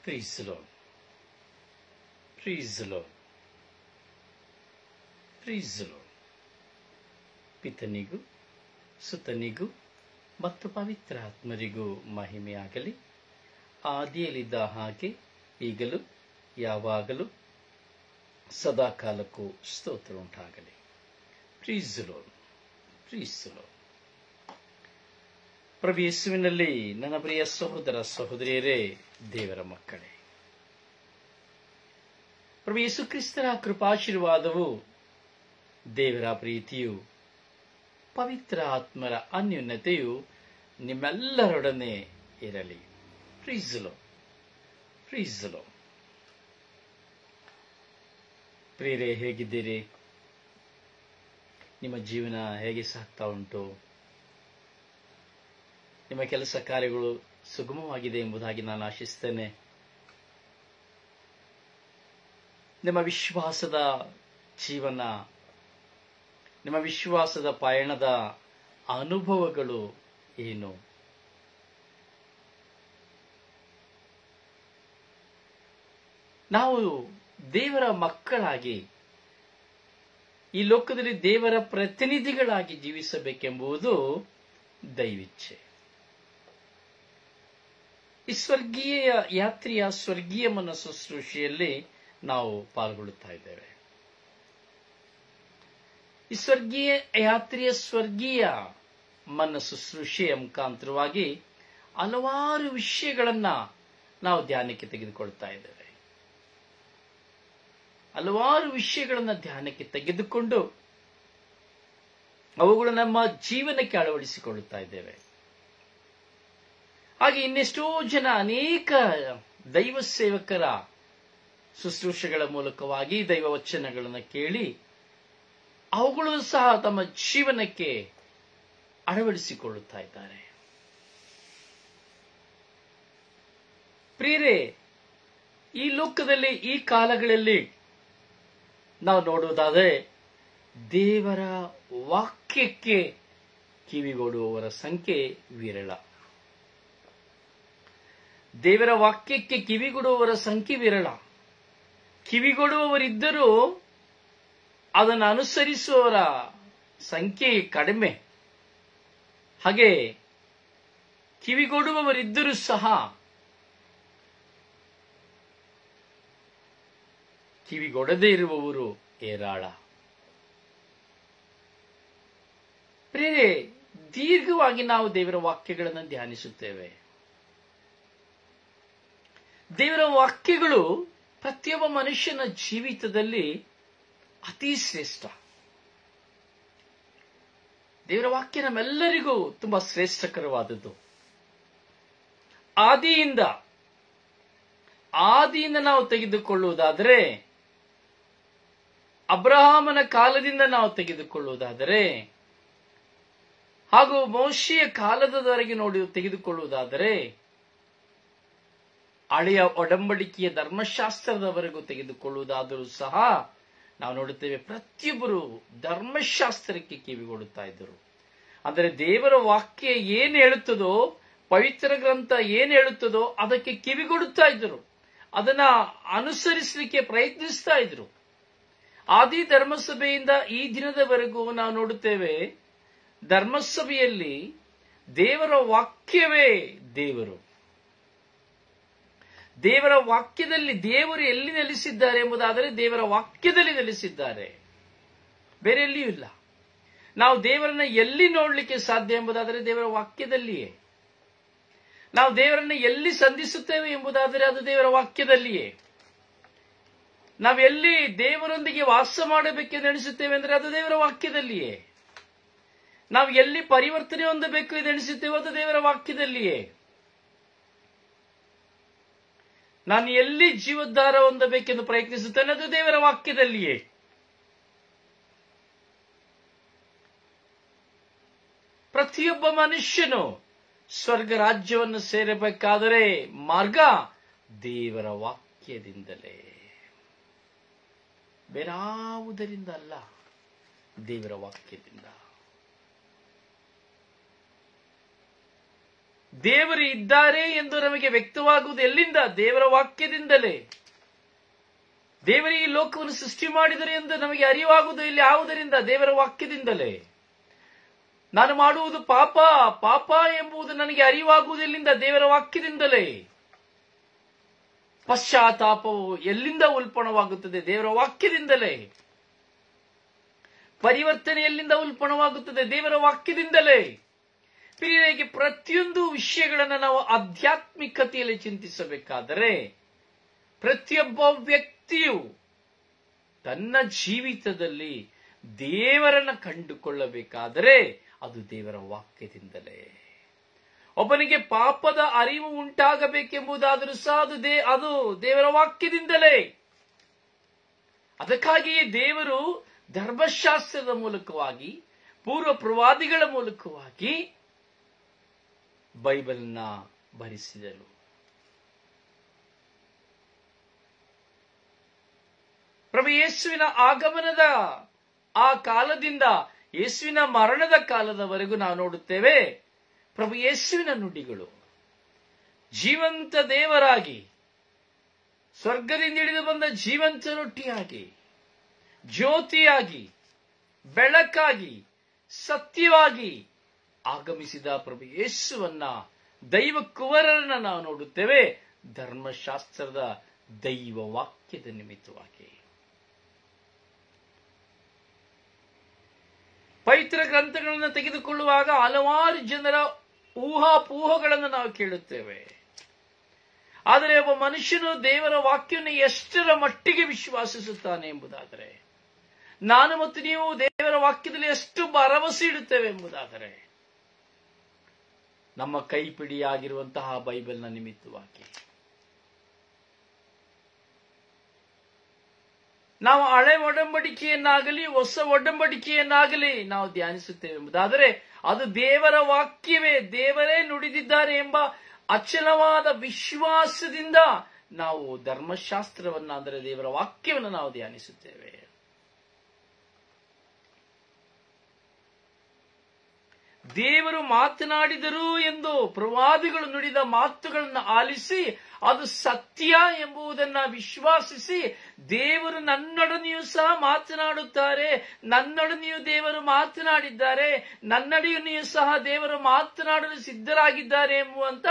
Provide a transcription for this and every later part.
ಪ್ರೀಸ್ the Lord, praise the Lord, praise the Lord. ಪಿತನಿಗೂ ಸುತನಿಗೂ ಮತ್ತು ಪವಿತ್ರ ಆತ್ಮರಿಗೂ ಮಹಿಮೆಯಾಗಲಿ. ಆದಿಯಲ್ಲಿದ್ದ ಹಾಗೆ ಈಗಲೂ ಯಾವಾಗಲೂ ಸದಾಕಾಲಕ್ಕೂ ಸ್ತೋತ್ರ ಉಂಟಾಗಲಿ. ಪ್ರೀಸ್ the Lord, praise the lord. ಪ್ರಭು ಯೇಸುವಿನಲ್ಲಿ ನನ್ನ ಪ್ರಿಯ ಸಹೋದರ ಸಹೋದರಿಯರೇ, ದೇವರ ಮಕ್ಕಳೇ, ಪ್ರಭು ಯೇಸು ಕ್ರಿಸ್ತರ ಕೃಪಾಶೀರ್ವಾದವು, ದೇವರ ಪ್ರೀತಿಯು, ಪವಿತ್ರ ಆತ್ಮರ ಅನ್ಯೋನ್ಯತೆಯು ನಿಮ್ಮೆಲ್ಲರೊಡನೆ ಇರಲಿ. ಪ್ರೀಸ್ the Lord, praise the lord. ಪ್ರಿಯರೇ, ಹೇಗಿದ್ದೀರಿ? ನಿಮ್ಮ ಜೀವನ ಹೇಗೆ ಸಾಗ್ತಾ ಉಂಟು? ನಿಮ್ಮ ಕೆಲಸ ಕಾರ್ಯಗಳು ಸುಗಮವಾಗಿದೆ ಎಂಬುದಾಗಿ ನಾನು ಆಶಿಸ್ತೇನೆ. ನಿಮ್ಮ ವಿಶ್ವಾಸದ ಜೀವನ, ನಿಮ್ಮ ವಿಶ್ವಾಸದ ಪಯಣದ ಅನುಭವಗಳು ಏನು? ನಾವು ದೇವರ ಮಕ್ಕಳಾಗಿ ಈ ಲೋಕದಲ್ಲಿ ದೇವರ ಪ್ರತಿನಿಧಿಗಳಾಗಿ ಜೀವಿಸಬೇಕೆಂಬುದು ದೈವಿಚ್ಛೆ. ಈ ಸ್ವರ್ಗೀಯ ಯಾತ್ರೆಯ ಸ್ವರ್ಗೀಯ ಮನ ಶುಶ್ರೂಷೆಯಲ್ಲಿ ನಾವು ಪಾಲ್ಗೊಳ್ಳುತ್ತಾ ಇದ್ದೇವೆ. ಈ ಸ್ವರ್ಗೀಯ ಯಾತ್ರೆಯ ಸ್ವರ್ಗೀಯ ಮನ ಶುಶ್ರೂಷೆಯ ಮುಖಾಂತರವಾಗಿ ಹಲವಾರು ವಿಷಯಗಳನ್ನ ನಾವು ಧ್ಯಾನಕ್ಕೆ ತೆಗೆದುಕೊಳ್ತಾ ಇದ್ದೇವೆ. ಹಲವಾರು ವಿಷಯಗಳನ್ನ ಧ್ಯಾನಕ್ಕೆ ತೆಗೆದುಕೊಂಡು ಅವುಗಳು ನಮ್ಮ ಜೀವನಕ್ಕೆ ಅಳವಡಿಸಿಕೊಳ್ಳುತ್ತಾ ಇದ್ದೇವೆ. ಹಾಗೆ ಇನ್ನೆಷ್ಟೋ ಜನ ಅನೇಕ ದೈವ ಸೇವಕರ ಶುಶ್ರೂಷೆಗಳ ಮೂಲಕವಾಗಿ ದೈವ ವಚನಗಳನ್ನು ಕೇಳಿ ಅವುಗಳು ಸಹ ತಮ್ಮ ಜೀವನಕ್ಕೆ ಅಳವಡಿಸಿಕೊಳ್ಳುತ್ತಾ ಇದ್ದಾರೆ. ಪ್ರಿಯರೇ, ಈ ಲೋಕದಲ್ಲಿ ಈ ಕಾಲಗಳಲ್ಲಿ ನಾವು ನೋಡುವುದಾದರೆ ದೇವರ ವಾಕ್ಯಕ್ಕೆ ಕಿವಿಗೊಡುವವರ ಸಂಖ್ಯೆ ವಿರಳ. ದೇವರ ವಾಕ್ಯಕ್ಕೆ ಕಿವಿಗೊಡುವವರ ಸಂಖ್ಯೆ ವಿರಳ. ಕಿವಿಗೊಡುವವರಿದ್ದರೂ ಅದನ್ನು ಅನುಸರಿಸುವವರ ಸಂಖ್ಯೆ ಕಡಿಮೆ. ಹಾಗೆ ಕಿವಿಗೊಡುವವರಿದ್ದರೂ ಸಹ ಕಿವಿಗೊಡದೇ ಇರುವವರು ಏರಾಳ. ಪ್ರಿಯರೇ, ದೀರ್ಘವಾಗಿ ನಾವು ದೇವರ ವಾಕ್ಯಗಳನ್ನು ಧ್ಯಾನಿಸುತ್ತೇವೆ. ದೇವರ ವಾಕ್ಯಗಳು ಪ್ರತಿಯೊಬ್ಬ ಮನುಷ್ಯನ ಜೀವಿತದಲ್ಲಿ ಅತಿ ಶ್ರೇಷ್ಠ. ದೇವರ ವಾಕ್ಯ ನಮ್ಮೆಲ್ಲರಿಗೂ ತುಂಬಾ ಶ್ರೇಷ್ಠಕರವಾದದ್ದು. ಆದಿಯಿಂದ ನಾವು ತೆಗೆದುಕೊಳ್ಳುವುದಾದರೆ, ಅಬ್ರಹಾಮನ ಕಾಲದಿಂದ ನಾವು ತೆಗೆದುಕೊಳ್ಳುವುದಾದರೆ, ಹಾಗೂ ಮೋಶೆಯ ಕಾಲದವರೆಗೆ ತೆಗೆದುಕೊಳ್ಳುವುದಾದರೆ, ಹಳೆಯ ಒಡಂಬಡಿಕೆಯ ಧರ್ಮಶಾಸ್ತ್ರದವರೆಗೂ ತೆಗೆದುಕೊಳ್ಳುವುದಾದರೂ ಸಹ ನಾವು ನೋಡುತ್ತೇವೆ, ಪ್ರತಿಯೊಬ್ಬರು ಧರ್ಮಶಾಸ್ತ್ರಕ್ಕೆ ಕಿವಿಗೊಡುತ್ತಾ ಇದ್ದರು. ಅಂದರೆ ದೇವರ ವಾಕ್ಯ ಏನು ಹೇಳುತ್ತದೋ, ಪವಿತ್ರ ಗ್ರಂಥ ಏನು ಹೇಳುತ್ತದೋ ಅದಕ್ಕೆ ಕಿವಿಗೊಡುತ್ತಾ ಇದ್ದರು. ಅದನ್ನ ಅನುಸರಿಸಲಿಕ್ಕೆ ಪ್ರಯತ್ನಿಸ್ತಾ ಇದ್ರು. ಆದಿ ಧರ್ಮಸಭೆಯಿಂದ ಈ ದಿನದವರೆಗೂ ನಾವು ನೋಡುತ್ತೇವೆ, ಧರ್ಮಸಭೆಯಲ್ಲಿ ದೇವರ ವಾಕ್ಯವೇ ದೇವರು. ದೇವರ ವಾಕ್ಯದಲ್ಲಿ ದೇವರು ಎಲ್ಲಿ ನೆಲೆಸಿದ್ದಾರೆ ಎಂಬುದಾದರೆ ದೇವರ ವಾಕ್ಯದಲ್ಲಿ ನೆಲೆಸಿದ್ದಾರೆ, ಬೇರೆ ಎಲ್ಲಿಯೂ ಇಲ್ಲ. ನಾವು ದೇವರನ್ನ ಎಲ್ಲಿ ನೋಡಲಿಕ್ಕೆ ಸಾಧ್ಯ ಎಂಬುದಾದರೆ ದೇವರ ವಾಕ್ಯದಲ್ಲಿಯೇ. ನಾವು ದೇವರನ್ನ ಎಲ್ಲಿ ಸಂಧಿಸುತ್ತೇವೆ ಎಂಬುದಾದರೆ ಅದು ದೇವರ ವಾಕ್ಯದಲ್ಲಿಯೇ. ನಾವೆಲ್ಲಿ ದೇವರೊಂದಿಗೆ ವಾಸ ಮಾಡಬೇಕೆಂದು ಎಣಿಸುತ್ತೇವೆ ಅಂದರೆ ಅದು ದೇವರ ವಾಕ್ಯದಲ್ಲಿಯೇ. ನಾವು ಎಲ್ಲಿ ಪರಿವರ್ತನೆ ಹೊಂದಬೇಕು ಎಂದು ಎಣಿಸುತ್ತೇವೆ ಅದು ದೇವರ ವಾಕ್ಯದಲ್ಲಿಯೇ. ನಾನು ಎಲ್ಲಿ ಜೀವೋದ್ಧಾರ ಹೊಂದಬೇಕೆಂದು ಪ್ರಯತ್ನಿಸುತ್ತೇನೆ ಅದು ದೇವರ ವಾಕ್ಯದಲ್ಲಿಯೇ. ಪ್ರತಿಯೊಬ್ಬ ಮನುಷ್ಯನು ಸ್ವರ್ಗ ರಾಜ್ಯವನ್ನು ಸೇರಬೇಕಾದರೆ ಮಾರ್ಗ ದೇವರ ವಾಕ್ಯದಿಂದಲೇ, ಬೇರಾವುದರಿಂದ ಅಲ್ಲ, ದೇವರ ವಾಕ್ಯದಿಂದ. ದೇವರು ಇದ್ದಾರೆ ಎಂದು ನಮಗೆ ವ್ಯಕ್ತವಾಗುವುದು ಎಲ್ಲಿಂದ? ದೇವರ ವಾಕ್ಯದಿಂದಲೇ. ದೇವರು ಈ ಲೋಕವನ್ನು ಸೃಷ್ಟಿ ಮಾಡಿದರು ಎಂದು ನಮಗೆ ಅರಿವಾಗುವುದು ಇಲ್ಲಿ ಯಾವುದರಿಂದ? ದೇವರ ವಾಕ್ಯದಿಂದಲೇ. ನಾನು ಮಾಡುವುದು ಪಾಪ, ಪಾಪ ಎಂಬುದು ನನಗೆ ಅರಿವಾಗುವುದು ಎಲ್ಲಿಂದ? ದೇವರ ವಾಕ್ಯದಿಂದಲೇ. ಪಶ್ಚಾತ್ತಾಪವು ಎಲ್ಲಿಂದ ಉಲ್ಪಣವಾಗುತ್ತದೆ? ದೇವರ ವಾಕ್ಯದಿಂದಲೇ. ಪರಿವರ್ತನೆ ಎಲ್ಲಿಂದ ಉಲ್ಪಣವಾಗುತ್ತದೆ? ದೇವರ ವಾಕ್ಯದಿಂದಲೇ. ಪ್ರಿಯರಿಗೆ, ಪ್ರತಿಯೊಂದು ವಿಷಯಗಳನ್ನು ನಾವು ಆಧ್ಯಾತ್ಮಿಕತೆಯಲ್ಲಿ ಚಿಂತಿಸಬೇಕಾದರೆ, ಪ್ರತಿಯೊಬ್ಬ ವ್ಯಕ್ತಿಯು ತನ್ನ ಜೀವಿತದಲ್ಲಿ ದೇವರನ್ನ ಕಂಡುಕೊಳ್ಳಬೇಕಾದರೆ ಅದು ದೇವರ ವಾಕ್ಯದಿಂದಲೇ. ಒಬ್ಬನಿಗೆ ಪಾಪದ ಅರಿವು ಉಂಟಾಗಬೇಕೆಂಬುದಾದರೂ ಸಹ ಅದು ದೇವರ ವಾಕ್ಯದಿಂದಲೇ. ಅದಕ್ಕಾಗಿಯೇ ದೇವರು ಧರ್ಮಶಾಸ್ತ್ರದ ಮೂಲಕವಾಗಿ, ಪೂರ್ವ ಪ್ರವಾದಿಗಳ ಮೂಲಕವಾಗಿ ಬೈಬಲ್ನ ಬರೆಸಿದರು. ಪ್ರಭು ಯೇಸುವಿನ ಆಗಮನದ ಆ ಕಾಲದಿಂದ ಯೇಸುವಿನ ಮರಣದ ಕಾಲದವರೆಗೂ ನಾವು ನೋಡುತ್ತೇವೆ, ಪ್ರಭು ಯೇಸುವಿನ ನುಡಿಗಳು ಜೀವಂತ ದೇವರಾಗಿ, ಸ್ವರ್ಗದಿಂದ ಇಳಿದು ಬಂದ ಜೀವಂತ ರೊಟ್ಟಿಯಾಗಿ, ಜ್ಯೋತಿಯಾಗಿ, ಬೆಳಕಾಗಿ, ಸತ್ಯವಾಗಿ ಆಗಮಿಸಿದ ಪ್ರಭು ಯೇಸುವನ್ನ, ದೈವ ಕುವರರನ್ನ ನಾವು ನೋಡುತ್ತೇವೆ ಧರ್ಮಶಾಸ್ತ್ರದ ದೈವ ವಾಕ್ಯದ ನಿಮಿತ್ತವಾಗಿ. ಪವಿತ್ರ ಗ್ರಂಥಗಳನ್ನು ತೆಗೆದುಕೊಳ್ಳುವಾಗ ಹಲವಾರು ಜನರ ಊಹಾಪೋಹಗಳನ್ನು ನಾವು ಕೇಳುತ್ತೇವೆ. ಆದರೆ ಒಬ್ಬ ಮನುಷ್ಯನು ದೇವರ ವಾಕ್ಯವನ್ನು ಎಷ್ಟರ ಮಟ್ಟಿಗೆ ವಿಶ್ವಾಸಿಸುತ್ತಾನೆ ಎಂಬುದಾದರೆ, ನಾನು ಮತ್ತು ನೀವು ದೇವರ ವಾಕ್ಯದಲ್ಲಿ ಎಷ್ಟು ಭರವಸೆ ಇಡುತ್ತೇವೆ ಎಂಬುದಾದರೆ, ನಮ್ಮ ಕೈಪಿಡಿಯಾಗಿರುವಂತಹ ಬೈಬಲ್ನ ನಿಮಿತ್ತವಾಗಿ ನಾವು ಹಳೆ ಒಡಂಬಡಿಕೆಯನ್ನಾಗಲಿ ಹೊಸ ಒಡಂಬಡಿಕೆಯನ್ನಾಗಲಿ ನಾವು ಧ್ಯಾನಿಸುತ್ತೇವೆ ಎಂಬುದಾದರೆ ಅದು ದೇವರ ವಾಕ್ಯವೇ, ದೇವರೇ ನುಡಿದಿದ್ದಾರೆ ಎಂಬ ಅಚಲವಾದ ವಿಶ್ವಾಸದಿಂದ ನಾವು ಧರ್ಮಶಾಸ್ತ್ರವನ್ನ, ಅಂದರೆ ದೇವರ ವಾಕ್ಯವನ್ನು ನಾವು ಧ್ಯಾನಿಸುತ್ತೇವೆ. ದೇವರು ಮಾತನಾಡಿದರು ಎಂದು ಪ್ರವಾದಿಗಳು ನುಡಿದ ಮಾತುಗಳನ್ನು ಆಲಿಸಿ ಅದು ಸತ್ಯ ಎಂಬುದನ್ನ ವಿಶ್ವಾಸಿಸಿ, ದೇವರು ನನ್ನೊಡನೆಯೂ ಸಹ ಮಾತನಾಡುತ್ತಾರೆ, ನನ್ನೊಡನೆಯೂ ದೇವರು ಮಾತನಾಡಿದ್ದಾರೆ, ನನ್ನೊಡನೆಯೂ ಸಹ ದೇವರು ಮಾತನಾಡಲು ಸಿದ್ಧರಾಗಿದ್ದಾರೆ ಎಂಬುವಂತ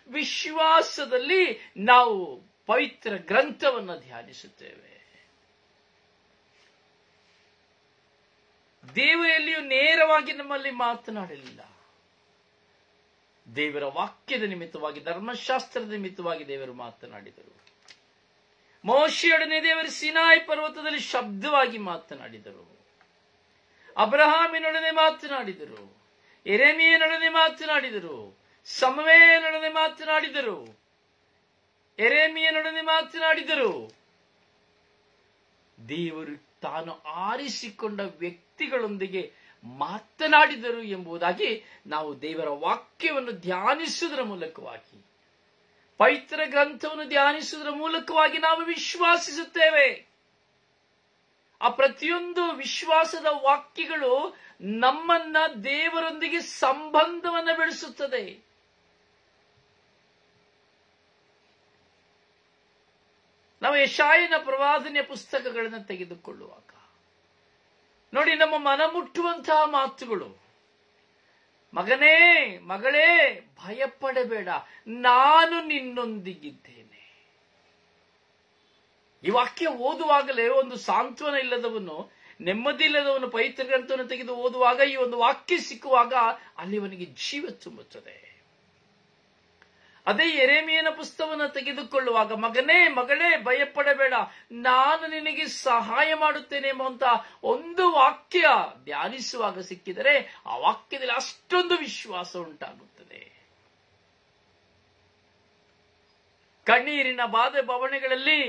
ವಿಶ್ವಾಸದಲ್ಲಿ ನಾವು ಪವಿತ್ರ ಗ್ರಂಥವನ್ನು ಧ್ಯಾನಿಸುತ್ತೇವೆ. ದೇವರು ಎಲ್ಲಿಯೂ ನೇರವಾಗಿ ನಮ್ಮಲ್ಲಿ ಮಾತನಾಡಲಿಲ್ಲ. ದೇವರ ವಾಕ್ಯದ ನಿಮಿತ್ತವಾಗಿ, ಧರ್ಮಶಾಸ್ತ್ರದ ನಿಮಿತ್ತವಾಗಿ ದೇವರು ಮಾತನಾಡಿದರು. ಮೋಶೆಯೊಡನೆ ದೇವರು ಸಿನಾಯಿ ಪರ್ವತದಲ್ಲಿ ಶಬ್ದವಾಗಿ ಮಾತನಾಡಿದರು. ಅಬ್ರಹಾಮಿನೊಡನೆ ಮಾತನಾಡಿದರು, ಯೆರೆಮೀಯನೊಡನೆ ಮಾತನಾಡಿದರು, ಸಮುವೇಲನೊಡನೆ ಮಾತನಾಡಿದರು, ಯೆರೆಮೀಯನೊಡನೆ ಮಾತನಾಡಿದರು. ದೇವರು ತಾನು ಆರಿಸಿಕೊಂಡ ವ್ಯಕ್ತಿಗಳೊಂದಿಗೆ ಮಾತನಾಡಿದರು ಎಂಬುದಾಗಿ ನಾವು ದೇವರ ವಾಕ್ಯವನ್ನು ಧ್ಯಾನಿಸುವುದರ ಮೂಲಕವಾಗಿ, ಪವಿತ್ರ ಗ್ರಂಥವನ್ನು ಧ್ಯಾನಿಸುವುದರ ಮೂಲಕವಾಗಿ ನಾವು ವಿಶ್ವಾಸಿಸುತ್ತೇವೆ. ಆ ಪ್ರತಿಯೊಂದು ವಿಶ್ವಾಸದ ವಾಕ್ಯಗಳು ನಮ್ಮನ್ನ ದೇವರೊಂದಿಗೆ ಸಂಬಂಧವನ್ನು ಬೆಳೆಸುತ್ತದೆ. ನಾವು ಯೆಶಾಯನ ಪ್ರವಾದನೆಯ ಪುಸ್ತಕಗಳನ್ನು ತೆಗೆದುಕೊಳ್ಳುವಾಗ ನೋಡಿ, ನಮ್ಮ ಮನ ಮುಟ್ಟುವಂತಹ ಮಾತುಗಳು, ಮಗನೇ ಮಗಳೇ ಭಯಪಡಬೇಡ, ನಾನು ನಿನ್ನೊಂದಿಗಿದ್ದೇನೆ. ಈ ವಾಕ್ಯ ಓದುವಾಗಲೇ ಒಂದು ಸಾಂತ್ವನ ಇಲ್ಲದವನು, ನೆಮ್ಮದಿ ಇಲ್ಲದವನು ಪವಿತ್ರ ಗ್ರಂಥವನ್ನು ತೆಗೆದು ಓದುವಾಗ ಈ ಒಂದು ವಾಕ್ಯ ಸಿಕ್ಕುವಾಗ ಅಲ್ಲಿ ಅವನಿಗೆ ಜೀವ ತುಂಬುತ್ತದೆ. ಅದೇ ಯೆರೆಮೀಯನ ಪುಸ್ತಕವನ್ನು ತೆಗೆದುಕೊಳ್ಳುವಾಗ, ಮಗನೇ ಮಗಳೇ ಭಯಪಡಬೇಡ, ನಾನು ನಿನಗೆ ಸಹಾಯ ಮಾಡುತ್ತೇನೆ ಎಂಬಂತ ಒಂದು ವಾಕ್ಯ ಧ್ಯಾನಿಸುವಾಗ ಸಿಕ್ಕಿದರೆ ಆ ವಾಕ್ಯದಲ್ಲಿ ಅಷ್ಟೊಂದು ವಿಶ್ವಾಸ ಉಂಟಾಗುತ್ತದೆ. ಕಣ್ಣೀರಿನ ಬಾಧೆ ಬವಣೆಗಳಲ್ಲಿ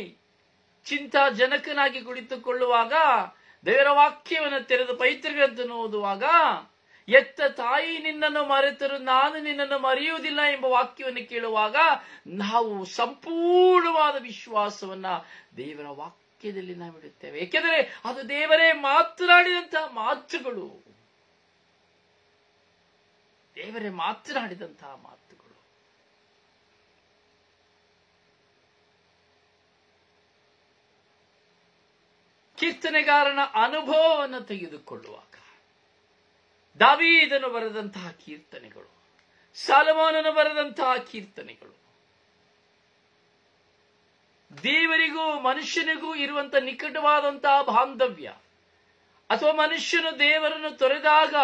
ಚಿಂತಾಜನಕನಾಗಿ ಕುಳಿತುಕೊಳ್ಳುವಾಗ ದೇವರ ವಾಕ್ಯವನ್ನು ತೆರೆದು ಪವಿತ್ರ ಗ್ರಂಥವನ್ನು ಓದುವಾಗ, ಎತ್ತ ತಾಯಿ ನಿನ್ನನ್ನು ಮರೆತರು ನಾನು ನಿನ್ನನ್ನು ಮರೆಯುವುದಿಲ್ಲ ಎಂಬ ವಾಕ್ಯವನ್ನು ಕೇಳುವಾಗ ನಾವು ಸಂಪೂರ್ಣವಾದ ವಿಶ್ವಾಸವನ್ನ ದೇವರ ವಾಕ್ಯದಲ್ಲಿ ನಾವು ಇಡುತ್ತೇವೆ. ಏಕೆಂದರೆ ಅದು ದೇವರೇ ಮಾತನಾಡಿದಂತಹ ಮಾತುಗಳು, ದೇವರೇ ಮಾತನಾಡಿದಂತಹ ಮಾತುಗಳು. ಕೀರ್ತನೆಗಾರನ ಅನುಭವವನ್ನು ತೆಗೆದುಕೊಳ್ಳುವಾಗ ದಾವೀದನು ಬರೆದಂತಹ ಕೀರ್ತನೆಗಳು, ಸಾಲಮೋನನು ಬರೆದಂತಹ ಕೀರ್ತನೆಗಳು, ದೇವರಿಗೂ ಮನುಷ್ಯನಿಗೂ ಇರುವಂತಹ ನಿಕಟವಾದಂತಹ ಬಾಂಧವ್ಯ, ಅಥವಾ ಮನುಷ್ಯನು ದೇವರನ್ನು ತೊರೆದಾಗ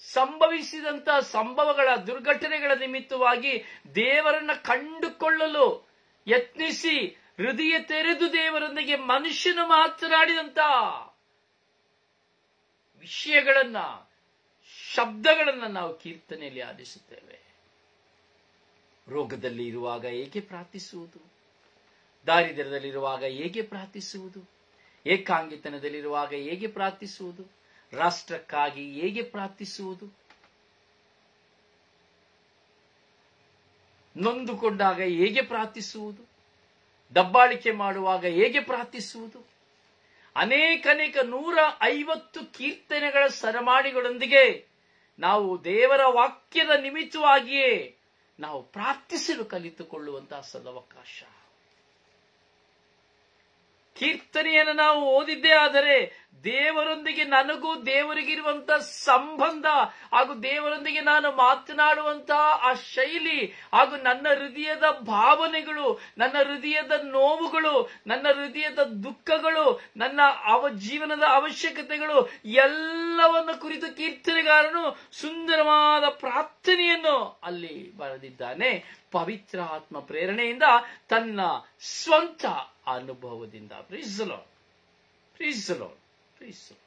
ಸಂಭವಿಸಿದಂತಹ ಸಂಭವಗಳ ದುರ್ಘಟನೆಗಳ ನಿಮಿತ್ತವಾಗಿ ದೇವರನ್ನ ಕಂಡುಕೊಳ್ಳಲು ಯತ್ನಿಸಿ ಹೃದಯ ತೆರೆದು ದೇವರೊಂದಿಗೆ ಮನುಷ್ಯನು ಮಾತನಾಡಿದಂತ ವಿಷಯಗಳನ್ನ, ಶಬ್ದಗಳನ್ನ ನಾವು ಕೀರ್ತನೆಯಲ್ಲಿ ಆಲಿಸುತ್ತೇವೆ. ರೋಗದಲ್ಲಿ ಇರುವಾಗ ಹೇಗೆ ಪ್ರಾರ್ಥಿಸುವುದು, ದಾರಿದ್ರ್ಯದಲ್ಲಿರುವಾಗ ಹೇಗೆ ಪ್ರಾರ್ಥಿಸುವುದು, ಏಕಾಂಗಿತನದಲ್ಲಿರುವಾಗ ಹೇಗೆ ಪ್ರಾರ್ಥಿಸುವುದು, ರಾಷ್ಟ್ರಕ್ಕಾಗಿ ಹೇಗೆ ಪ್ರಾರ್ಥಿಸುವುದು, ನೊಂದುಕೊಂಡಾಗ ಹೇಗೆ ಪ್ರಾರ್ಥಿಸುವುದು, ದಬ್ಬಾಳಿಕೆ ಮಾಡುವಾಗ ಹೇಗೆ ಪ್ರಾರ್ಥಿಸುವುದು, ಅನೇಕ 150 ಕೀರ್ತನೆಗಳ ಸರಮಾಡಿಗಳೊಂದಿಗೆ ನಾವು ದೇವರ ವಾಕ್ಯದ ನಿಮಿತ್ತವಾಗಿಯೇ ನಾವು ಪ್ರಾರ್ಥಿಸಲು ಕಲಿತುಕೊಳ್ಳುವಂತಹ ಸದವಕಾಶ. ಕೀರ್ತನೆಯನ್ನು ನಾವು ಓದಿದ್ದೇ ಆದರೆ ದೇವರೊಂದಿಗೆ ನನಗೂ ದೇವರಿಗಿರುವಂತಹ ಸಂಬಂಧ ಹಾಗೂ ದೇವರೊಂದಿಗೆ ನಾನು ಮಾತನಾಡುವಂತಹ ಆ ಶೈಲಿ ಹಾಗೂ ನನ್ನ ಹೃದಯದ ಭಾವನೆಗಳು, ನನ್ನ ಹೃದಯದ ನೋವುಗಳು, ನನ್ನ ಹೃದಯದ ದುಃಖಗಳು, ನನ್ನ ಜೀವನದ ಅವಶ್ಯಕತೆಗಳು ಎಲ್ಲವನ್ನು ಕುರಿತು ಕೀರ್ತನೆಗಾರನು ಸುಂದರವಾದ ಪ್ರಾರ್ಥನೆಯನ್ನು ಅಲ್ಲಿ ಬರೆದಿದ್ದಾನೆ. ಪವಿತ್ರ ಆತ್ಮ ಪ್ರೇರಣೆಯಿಂದ, ತನ್ನ ಸ್ವಂತ ಅನುಭವದಿಂದ. Praise the Lord, praise the Lord, praise the Lord.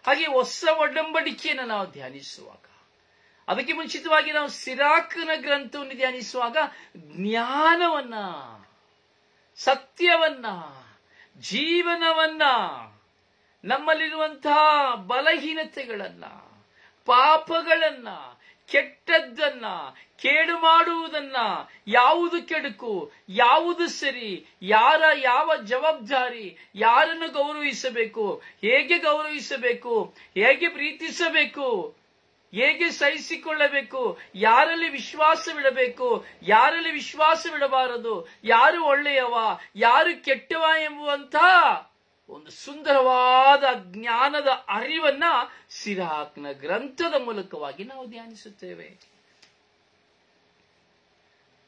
ಹಾಗೆ ಹೊಸ ಒಡಂಬಡಿಕೆಯನ್ನು ನಾವು ಧ್ಯಾನಿಸುವಾಗ, ಅದಕ್ಕೆ ಮುಂಚಿತವಾಗಿ ನಾವು ಸಿರಾಕನ ಗ್ರಂಥವನ್ನು ಧ್ಯಾನಿಸುವಾಗ ಜ್ಞಾನವನ್ನ, ಸತ್ಯವನ್ನ, ಜೀವನವನ್ನ, ನಮ್ಮಲ್ಲಿರುವಂತಹ ಬಲಹೀನತೆಗಳನ್ನ, ಪಾಪಗಳನ್ನ, ಕೆಟ್ಟದ್ದನ್ನ, ಕೇಡು ಮಾಡುವುದನ್ನ, ಯಾವುದು ಕೆಡುಕು, ಯಾವುದು ಸರಿ, ಯಾವ ಜವಾಬ್ದಾರಿ, ಯಾರನ್ನು ಗೌರವಿಸಬೇಕು, ಹೇಗೆ ಗೌರವಿಸಬೇಕು, ಹೇಗೆ ಪ್ರೀತಿಸಬೇಕು, ಹೇಗೆ ಸಹಿಸಿಕೊಳ್ಳಬೇಕು, ಯಾರಲ್ಲಿ ವಿಶ್ವಾಸವಿಡಬೇಕು, ಯಾರಲ್ಲಿ ವಿಶ್ವಾಸವಿಡಬಾರದು, ಯಾರು ಒಳ್ಳೆಯವ, ಯಾರು ಕೆಟ್ಟವ ಎಂಬುವಂತಹ ಒಂದು ಸುಂದರವಾದ ಜ್ಞಾನದ ಅರಿವನ್ನ ಸಿರಾಕ್ನ ಗ್ರಂಥದ ಮೂಲಕವಾಗಿ ನಾವು ಧ್ಯಾನಿಸುತ್ತೇವೆ.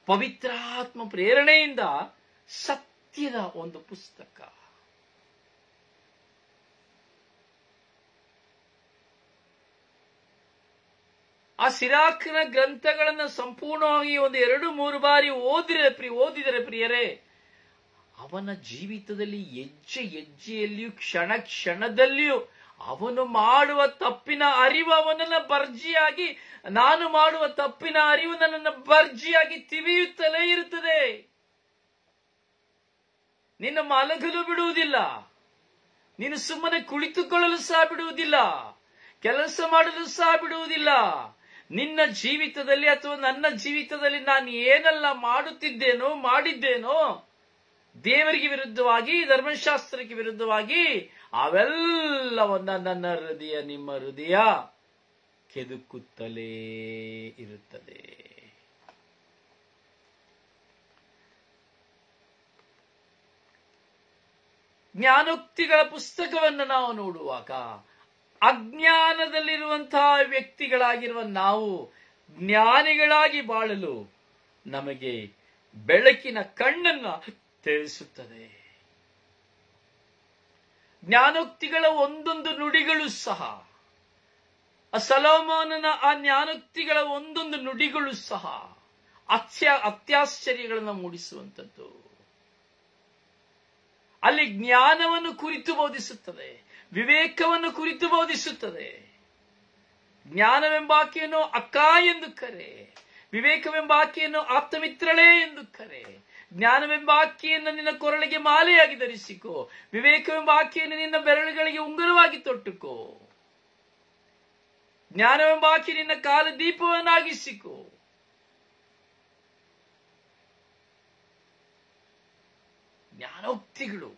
ಪವಿತ್ರಾತ್ಮ ಪ್ರೇರಣೆಯಿಂದ ಸತ್ಯದ ಒಂದು ಪುಸ್ತಕ. ಆ ಸಿರಾಕ್ನ ಗ್ರಂಥಗಳನ್ನು ಸಂಪೂರ್ಣವಾಗಿ 1-2-3 ಬಾರಿ ಓದಿದರೆ ಪ್ರಿಯರೇ, ಅವನ ಜೀವಿತದಲ್ಲಿ ಹೆಜ್ಜೆ ಹೆಜ್ಜೆಯಲ್ಲಿಯೂ ಕ್ಷಣ ಕ್ಷಣದಲ್ಲಿಯೂ ಅವನು ಮಾಡುವ ತಪ್ಪಿನ ಅರಿವು ಅವನನ್ನ ಬರ್ಜಿಯಾಗಿ, ನಾನು ಮಾಡುವ ತಪ್ಪಿನ ಅರಿವು ನನ್ನನ್ನು ಬರ್ಜಿಯಾಗಿ ತಿವಿಯುತ್ತಲೇ ಇರುತ್ತದೆ. ನಿನ್ನ ಮಲಗಲು ಬಿಡುವುದಿಲ್ಲ, ನೀನು ಸುಮ್ಮನೆ ಕುಳಿತುಕೊಳ್ಳಲು ಸಹ ಬಿಡುವುದಿಲ್ಲ, ಕೆಲಸ ಮಾಡಲು ಸಹ ಬಿಡುವುದಿಲ್ಲ. ನಿನ್ನ ಜೀವಿತದಲ್ಲಿ ಅಥವಾ ನನ್ನ ಜೀವಿತದಲ್ಲಿ ನಾನು ಏನೆಲ್ಲ ಮಾಡಿದ್ದೇನೋ ದೇವರಿಗೆ ವಿರುದ್ಧವಾಗಿ, ಧರ್ಮಶಾಸ್ತ್ರಕ್ಕೆ ವಿರುದ್ಧವಾಗಿ, ಅವೆಲ್ಲವನ್ನ ನನ್ನ ಹೃದಯ, ನಿಮ್ಮ ಹೃದಯ ಕೆದುಕುತ್ತಲೇ ಇರುತ್ತದೆ. ಜ್ಞಾನೋಕ್ತಿಗಳ ಪುಸ್ತಕವನ್ನು ನಾವು ನೋಡುವಾಗ ಅಜ್ಞಾನದಲ್ಲಿರುವಂತಹ ವ್ಯಕ್ತಿಗಳಾಗಿರುವ ನಾವು ಜ್ಞಾನಿಗಳಾಗಿ ಬಾಳಲು ನಮಗೆ ಬೆಳಕಿನ ಕಣ್ಣನ್ನ ತಿಳಿಸುತ್ತದೆ. ಜ್ಞಾನೋಕ್ತಿಗಳ ಒಂದೊಂದು ನುಡಿಗಳು ಸಹ, ಸೊಲೊಮೋನನ ಆ ಜ್ಞಾನೋಕ್ತಿಗಳ ಒಂದೊಂದು ನುಡಿಗಳು ಸಹ ಅತ್ಯಾಶ್ಚರ್ಯಗಳನ್ನು ಮೂಡಿಸುವಂಥದ್ದು. ಅಲ್ಲಿ ಜ್ಞಾನವನ್ನು ಕುರಿತು ಬೋಧಿಸುತ್ತದೆ, ವಿವೇಕವನ್ನು ಕುರಿತು ಬೋಧಿಸುತ್ತದೆ. ಜ್ಞಾನವೆಂಬಾಕೆಯನ್ನು ಅಕ್ಕ ಎಂದು ಕರೆ, ವಿವೇಕವೆಂಬಾಕೆಯನ್ನು ಆಪ್ತಮಿತ್ರಳೇ ಎಂದು ಕರೆ. ಜ್ಞಾನವೆಂಬ ಆಕೆಯನ್ನು ನಿನ್ನ ಕೊರಳಿಗೆ ಮಾಲೆಯಾಗಿ ಧರಿಸಿಕೋ, ವಿವೇಕವೆಂಬ ಆಕೆಯನ್ನು ನಿನ್ನ ಬೆರಳುಗಳಿಗೆ ಉಂಗುರವಾಗಿ ತೊಟ್ಟುಕೋ, ಜ್ಞಾನವೆಂಬ ಆಕೆ ನಿನ್ನ ಕಾಲ ದೀಪವನ್ನಾಗಿಸಿಕೋ. ಜ್ಞಾನೋಕ್ತಿಗಳು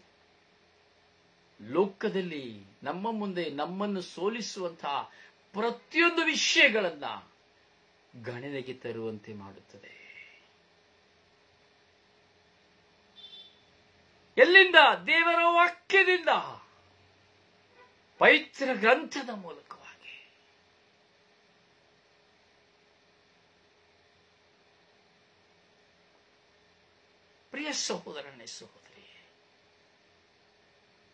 ಲೋಕದಲ್ಲಿ ನಮ್ಮ ಮುಂದೆ ನಮ್ಮನ್ನು ಸೋಲಿಸುವಂತಹ ಪ್ರತಿಯೊಂದು ವಿಷಯಗಳನ್ನ ಗಣನೆಗೆ ತರುವಂತೆ ಮಾಡುತ್ತದೆ. ಎಲ್ಲಿಂದ? ದೇವರ ವಾಕ್ಯದಿಂದ, ಪವಿತ್ರ ಗ್ರಂಥದ ಮೂಲಕವಾಗಿ. ಪ್ರಿಯ ಸಹೋದರನೇ, ಸಹೋದರಿ,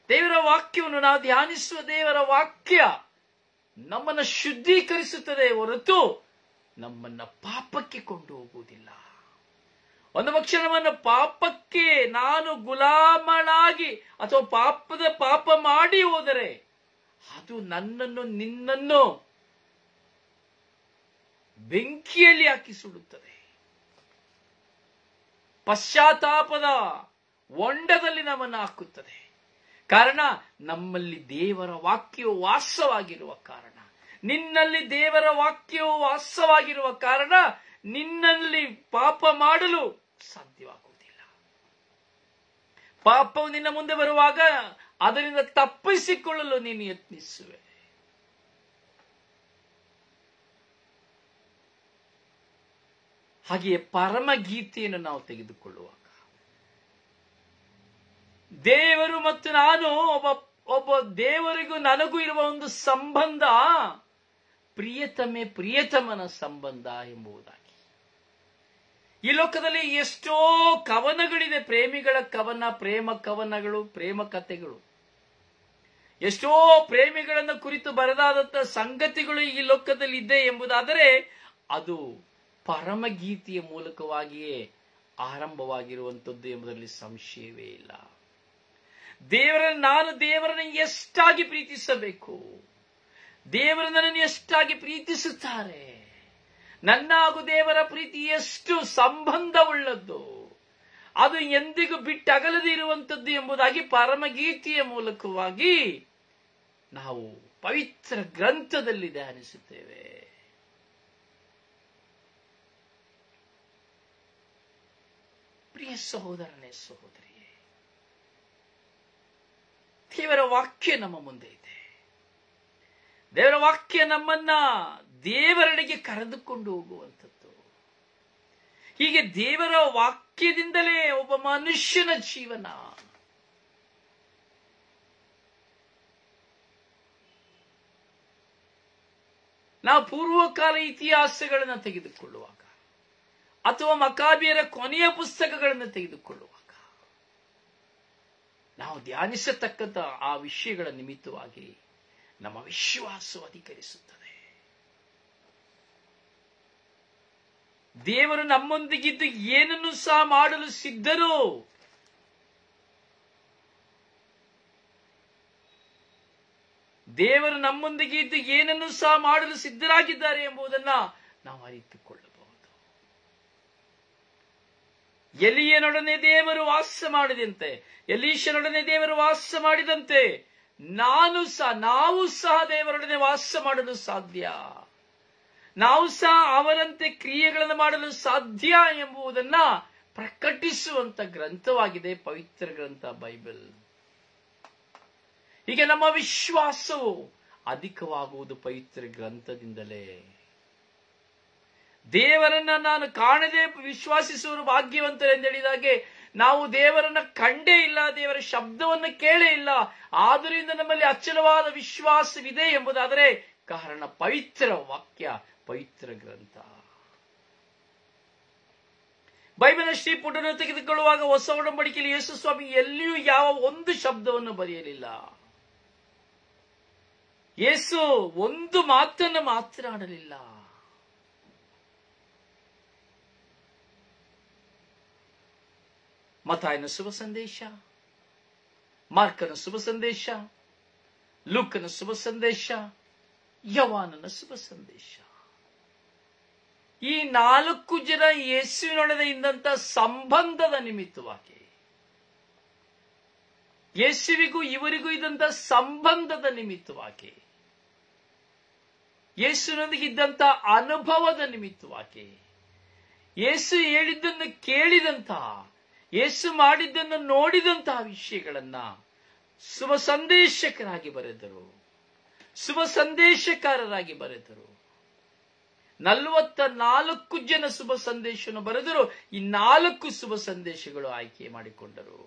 ದೇವರ ವಾಕ್ಯವನ್ನು ನಾವು ಧ್ಯಾನಿಸುವ ದೇವರ ವಾಕ್ಯ ನಮ್ಮನ್ನು ಶುದ್ಧೀಕರಿಸುತ್ತದೆ ಹೊರತು ನಮ್ಮನ್ನ ಪಾಪಕ್ಕೆ ಕೊಂಡು ಹೋಗುವುದಿಲ್ಲ. ಒಂದು ಪಕ್ಷ ನಮ್ಮನ್ನು ಪಾಪಕ್ಕೆ ನಾನು ಗುಲಾಮಳಾಗಿ ಅಥವಾ ಪಾಪ ಮಾಡಿ ಹೋದರೆ ಅದು ನನ್ನನ್ನು ನಿನ್ನನ್ನು ಬೆಂಕಿಯಲ್ಲಿ ಹಾಕಿ ಸುಡುತ್ತದೆ. ಪಶ್ಚಾತ್ತಾಪದ ಹೊಂಡದಲ್ಲಿ ನಮ್ಮನ್ನು ಹಾಕುತ್ತದೆ. ಕಾರಣ ನಮ್ಮಲ್ಲಿ ದೇವರ ವಾಕ್ಯವು ವಾಸವಾಗಿರುವ ಕಾರಣ, ನಿನ್ನಲ್ಲಿ ದೇವರ ವಾಕ್ಯವು ವಾಸವಾಗಿರುವ ಕಾರಣ ನಿನ್ನಲ್ಲಿ ಪಾಪ ಮಾಡಲು ಸಾಧ್ಯವಾಗುವುದಿಲ್ಲ. ಪಾಪವು ನಿನ್ನ ಮುಂದೆ ಬರುವಾಗ ಅದರಿಂದ ತಪ್ಪಿಸಿಕೊಳ್ಳಲು ನೀನು ಯತ್ನಿಸುವೆ. ಹಾಗೆಯೇ ಪರಮಗೀತೆಯನ್ನು ನಾವು ತೆಗೆದುಕೊಳ್ಳುವಾಗ ದೇವರು ಮತ್ತು ನಾನು ಒಬ್ಬ ದೇವರಿಗೂ ನನಗೂ ಇರುವ ಒಂದು ಸಂಬಂಧ ಪ್ರಿಯತಮನ ಸಂಬಂಧ ಎಂಬುದಾಗಿ. ಈ ಲೋಕದಲ್ಲಿ ಎಷ್ಟೋ ಕವನಗಳಿದೆ, ಪ್ರೇಮಿಗಳ ಕವನ, ಪ್ರೇಮ ಕವನಗಳು, ಪ್ರೇಮ ಕಥೆಗಳು, ಎಷ್ಟೋ ಪ್ರೇಮಿಗಳನ್ನು ಕುರಿತು ಬರೆದಾದಂತಹ ಸಂಗತಿಗಳು ಈ ಲೋಕದಲ್ಲಿ ಇದೆ ಎಂಬುದಾದರೆ ಅದು ಪರಮಗೀತೆಯ ಮೂಲಕವಾಗಿಯೇ ಆರಂಭವಾಗಿರುವಂಥದ್ದು ಎಂಬುದರಲ್ಲಿ ಸಂಶಯವೇ ಇಲ್ಲ. ನಾನು ದೇವರನ್ನು ಎಷ್ಟಾಗಿ ಪ್ರೀತಿಸಬೇಕು, ದೇವರು ನನ್ನನ್ನು ಎಷ್ಟಾಗಿ ಪ್ರೀತಿಸುತ್ತಾರೆ, ನನ್ನ ಹಾಗೂ ದೇವರ ಪ್ರೀತಿ ಎಷ್ಟು ಸಂಬಂಧವುಳ್ಳದ್ದು, ಅದು ಎಂದಿಗೂ ಬಿಟ್ಟಗಲದೇ ಇರುವಂಥದ್ದು ಎಂಬುದಾಗಿ ಪರಮಗೀತೆಯ ಮೂಲಕವಾಗಿ ನಾವು ಪವಿತ್ರ ಗ್ರಂಥದಲ್ಲಿ ಧ್ಯಾನಿಸುತ್ತೇವೆ. ಪ್ರಿಯ ಸಹೋದರನೇ, ಸಹೋದರಿಯೇ, ದೇವರ ವಾಕ್ಯ ನಮ್ಮ ಮುಂದೆ ಇದೆ. ದೇವರ ವಾಕ್ಯ ನಮ್ಮನ್ನ ದೇವರೆಡೆಗೆ ಕರೆದುಕೊಂಡು ಹೋಗುವಂಥದ್ದು. ಹೀಗೆ ದೇವರ ವಾಕ್ಯದಿಂದಲೇ ಒಬ್ಬ ಮನುಷ್ಯನ ಜೀವನ ನಾವು ಪೂರ್ವಕಾಲ ಇತಿಹಾಸಗಳನ್ನು ತೆಗೆದುಕೊಳ್ಳುವಾಗ ಅಥವಾ ಮಕಾಬಿಯರ ಕೊನೆಯ ಪುಸ್ತಕಗಳನ್ನು ತೆಗೆದುಕೊಳ್ಳುವಾಗ ನಾವು ಧ್ಯಾನಿಸತಕ್ಕಂಥ ಆ ವಿಷಯಗಳ ನಿಮಿತ್ತವಾಗಿ ನಮ್ಮ ವಿಶ್ವಾಸವು ಅಧಿಕರಿಸುತ್ತದೆ. ದೇವರು ನಮ್ಮೊಂದಿಗಿದ್ದು ಏನನ್ನು ಸಹ ಮಾಡಲು ಸಿದ್ಧರು. ದೇವರು ನಮ್ಮೊಂದಿಗೆ ಇದ್ದು ಏನನ್ನು ಸಹ ಮಾಡಲು ಸಿದ್ಧರಾಗಿದ್ದಾರೆ ಎಂಬುದನ್ನ ನಾವು ಅರಿತುಕೊಳ್ಳಬಹುದು. ಎಲಿಯನೊಡನೆ ದೇವರು ವಾಸ ಮಾಡಿದಂತೆ, ಎಲೀಷನೊಡನೆ ದೇವರು ವಾಸ ಮಾಡಿದಂತೆ ನಾವು ಸಹ ದೇವರೊಡನೆ ವಾಸ ಮಾಡಲು ಸಾಧ್ಯ. ನಾವು ಸಹ ಅವರಂತೆ ಕ್ರಿಯೆಗಳನ್ನು ಮಾಡಲು ಸಾಧ್ಯ ಎಂಬುದನ್ನ ಪ್ರಕಟಿಸುವಂತ ಗ್ರಂಥವಾಗಿದೆ ಪವಿತ್ರ ಗ್ರಂಥ ಬೈಬಲ್. ಹೀಗೆ ನಮ್ಮ ವಿಶ್ವಾಸವು ಅಧಿಕವಾಗುವುದು ಪವಿತ್ರ ಗ್ರಂಥದಿಂದಲೇ. ದೇವರನ್ನ ನಾನು ಕಾಣದೆ ವಿಶ್ವಾಸಿಸುವರು ಭಾಗ್ಯವಂತರು ಎಂದು ಹೇಳಿದಾಗೆ ನಾವು ದೇವರನ್ನ ಕಂಡೇ ಇಲ್ಲ, ದೇವರ ಶಬ್ದವನ್ನು ಕೇಳೇ ಇಲ್ಲ, ಆದುದರಿಂದ ನಮ್ಮಲ್ಲಿ ಅಚಲವಾದ ವಿಶ್ವಾಸವಿದೆ ಎಂಬುದಾದರೆ ಕಾರಣ ಪವಿತ್ರ ವಾಕ್ಯ, ಪವಿತ್ರ ಗ್ರಂಥ. ಬೈಬಲ್ ಶ್ರೀಪುಟನ್ನು ತೆಗೆದುಕೊಳ್ಳುವಾಗ ಹೊಸ ಒಡಂಬಡಿಕೆಯಲ್ಲಿ ಯೇಸು ಸ್ವಾಮಿ ಎಲ್ಲಿಯೂ ಯಾವ ಒಂದು ಶಬ್ದವನ್ನು ಬರೆಯಲಿಲ್ಲ. ಯೇಸು ಒಂದು ಮಾತನ್ನು ಮಾತನಾಡಲಿಲ್ಲ. ಮತ್ತಾಯನ ಶುಭ ಸಂದೇಶ, ಮಾರ್ಕನ ಶುಭ ಸಂದೇಶ, ಲೂಕನ ಶುಭ ಸಂದೇಶ, ಯೋಹಾನನ ಶುಭ ಸಂದೇಶ, ಈ 4 ಜನ ಯೇಸುವಿನೊಡನೆ ಇದ್ದಂತ ಸಂಬಂಧದ ನಿಮಿತ್ತವಾಗಿ, ಯೇಸುವಿಗೂ ಇವರಿಗೂ ಇದ್ದಂತ ಸಂಬಂಧದ ನಿಮಿತ್ತವಾಗಿ, ಯೇಸುವಿನೊಂದಿಗೆ ಇದ್ದಂತ ಅನುಭವದ ನಿಮಿತ್ತವಾಗಿ, ಯೇಸು ಹೇಳಿದ್ದನ್ನು ಕೇಳಿದಂತಹ, ಯೇಸು ಮಾಡಿದ್ದನ್ನು ನೋಡಿದಂತಹ ವಿಷಯಗಳನ್ನ ಶುಭ ಸಂದೇಶಕರಾಗಿ ಬರೆದರು, ಶುಭ ಸಂದೇಶಕಾರರಾಗಿ ಬರೆದರು. 44 ಜನ ಶುಭ ಸಂದೇಶವನ್ನು ಬರೆದರು. ಈ 4 ಶುಭ ಸಂದೇಶಗಳು ಆಯ್ಕೆ ಮಾಡಿಕೊಂಡರು.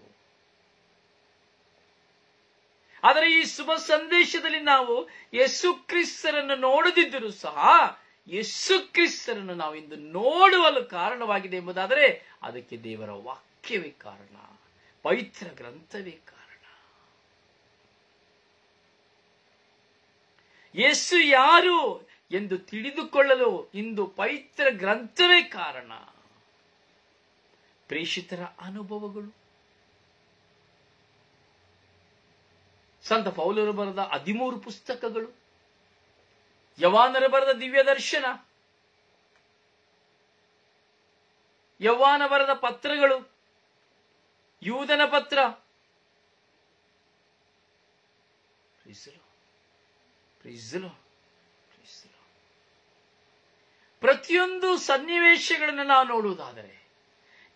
ಆದರೆ ಈ ಶುಭ ಸಂದೇಶದಲ್ಲಿ ನಾವು ಯೇಸು ಕ್ರಿಸ್ತರನ್ನು ನೋಡದಿದ್ದರೂ ಸಹ ಯೇಸು ಕ್ರಿಸ್ತರನ್ನು ನಾವು ಇಂದು ನೋಡುವಲು ಕಾರಣವಾಗಿದೆ ಎಂಬುದಾದರೆ ಅದಕ್ಕೆ ದೇವರ ವಾಕ್ಯವೇ ಕಾರಣ, ಪವಿತ್ರ ಗ್ರಂಥವೇ ಕಾರಣ. ಯೇಸು ಯಾರು ಎಂದು ತಿಳಿದುಕೊಳ್ಳಲು ಇಂದು ಪವಿತ್ರ ಗ್ರಂಥವೇ ಕಾರಣ. ಪ್ರೇಷಿತರ ಅನುಭವಗಳು, ಸಂತ ಪೌಲರು ಬರೆದ 13 ಪುಸ್ತಕಗಳು, ಯವಾನರು ಬರೆದ ದಿವ್ಯ ದರ್ಶನ, ಯವಾನ ಬರೆದ ಪತ್ರಗಳು, ಯೂದನ ಪತ್ರ, ಪ್ರತಿಯೊಂದು ಸನ್ನಿವೇಶಗಳನ್ನು ನಾವು ನೋಡುವುದಾದರೆ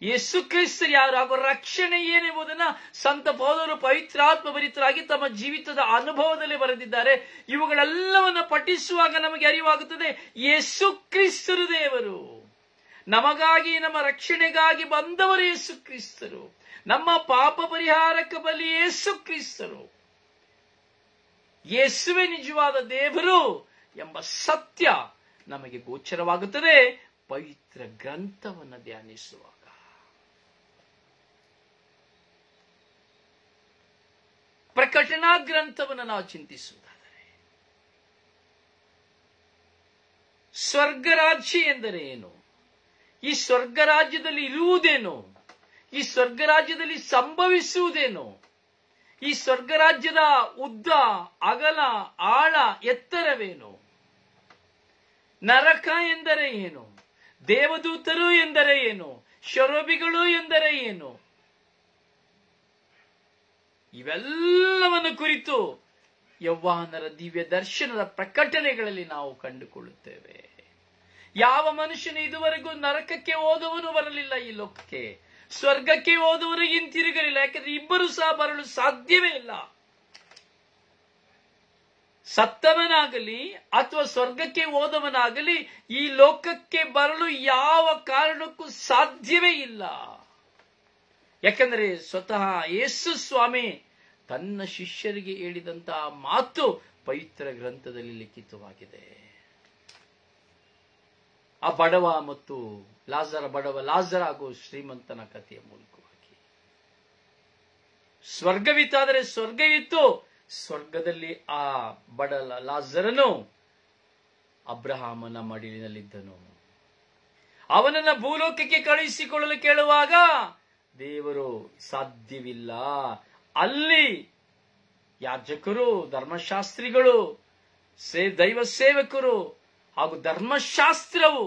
ಯೇಸು ಕ್ರಿಸ್ತರು ಯಾರು ಹಾಗೂ ರಕ್ಷಣೆ ಏನೆಂಬುದನ್ನು ಸಂತ ಪೌಲರು ಪವಿತ್ರಾತ್ಮ ಭರಿತರಾಗಿ ತಮ್ಮ ಜೀವಿತದ ಅನುಭವದಲ್ಲಿ ಬರೆದಿದ್ದಾರೆ. ಇವುಗಳೆಲ್ಲವನ್ನು ಪಠಿಸುವಾಗ ನಮಗೆ ಅರಿವಾಗುತ್ತದೆ, ಯೇಸು ಕ್ರಿಸ್ತರು ದೇವರು, ನಮಗಾಗಿ ನಮ್ಮ ರಕ್ಷಣೆಗಾಗಿ ಬಂದವರು ಯೇಸು ಕ್ರಿಸ್ತರು, ನಮ್ಮ ಪಾಪ ಪರಿಹಾರಕ ಬಲಿ ಯೇಸು ಕ್ರಿಸ್ತರು, ಯೇಸುವೆ ನಿಜವಾದ ದೇವರು ಎಂಬ ಸತ್ಯ ನಮಗೆ ಗೋಚರವಾಗುತ್ತದೆ ಪವಿತ್ರ ಗ್ರಂಥವನ್ನು ಧ್ಯಾನಿಸುವಾಗ. ಪ್ರಕಟಣಾ ಗ್ರಂಥವನ್ನು ನಾವು ಚಿಂತಿಸುವುದಾದರೆ ಸ್ವರ್ಗರಾಜ್ಯ ಎಂದರೆ ಏನು, ಈ ಸ್ವರ್ಗರಾಜ್ಯದಲ್ಲಿ ಇರುವುದೇನು, ಈ ಸ್ವರ್ಗರಾಜ್ಯದಲ್ಲಿ ಸಂಭವಿಸುವುದೇನು, ಈ ಸ್ವರ್ಗರಾಜ್ಯದ ಉದ್ದ ಅಗಲ ಆಳ ಎತ್ತರವೇನು, ನರಕ ಎಂದರೆ ಏನು, ದೇವದೂತರು ಎಂದರೆ ಏನು, ಶರೋಬಿಗಳು ಎಂದರೆ ಏನು, ಇವೆಲ್ಲವನ್ನು ಕುರಿತು ಯೌವನರ ದಿವ್ಯ ದರ್ಶನದ ಪ್ರಕಟಣೆಗಳಲ್ಲಿ ನಾವು ಕಂಡುಕೊಳ್ಳುತ್ತೇವೆ. ಯಾವ ಮನುಷ್ಯನು ಇದುವರೆಗೂ ನರಕಕ್ಕೆ ಹೋದವನು ಬರಲಿಲ್ಲ, ಈ ಲೋಕಕ್ಕೆ ಸ್ವರ್ಗಕ್ಕೆ ಹೋದವರು ಹಿಂತಿರುಗಲಿಲ್ಲ. ಯಾಕೆಂದ್ರೆ ಇಬ್ಬರು ಸಹ ಬರಲು ಸಾಧ್ಯವೇ ಇಲ್ಲ. ಸತ್ತವನಾಗಲಿ ಅಥವಾ ಸ್ವರ್ಗಕ್ಕೆ ಹೋದವನಾಗಲಿ ಈ ಲೋಕಕ್ಕೆ ಬರಲು ಯಾವ ಕಾರಣಕ್ಕೂ ಸಾಧ್ಯವೇ ಇಲ್ಲ. ಯಾಕೆಂದರೆ ಸ್ವತಃ ಯೇಸು ಸ್ವಾಮಿ ತನ್ನ ಶಿಷ್ಯರಿಗೆ ಹೇಳಿದಂತಹ ಮಾತು ಪವಿತ್ರ ಗ್ರಂಥದಲ್ಲಿ ಲಿಖಿತವಾಗಿದೆ. ಆ ಬಡವ ಮತ್ತು ಲಾಜರ ಹಾಗೂ ಶ್ರೀಮಂತನ ಕಥೆಯ ಮೂಲಕವಾಗಿ ಸ್ವರ್ಗವಿತ್ತಾದರೆ ಸ್ವರ್ಗವಿತ್ತು. ಸ್ವರ್ಗದಲ್ಲಿ ಆ ಬಡ ಲಾಜರನು ಅಬ್ರಹಾಮನ ಮಡಿಲಿನಲ್ಲಿದ್ದನು. ಅವನನ್ನ ಭೂಲೋಕಕ್ಕೆ ಕಳುಹಿಸಿಕೊಳ್ಳಲು ಕೇಳುವಾಗ ದೇವರು ಸಾಧ್ಯವಿಲ್ಲ, ಅಲ್ಲಿ ಯಾಜಕರು, ಧರ್ಮಶಾಸ್ತ್ರಿಗಳು, ದೈವ ಸೇವಕರು ಹಾಗೂ ಧರ್ಮಶಾಸ್ತ್ರವು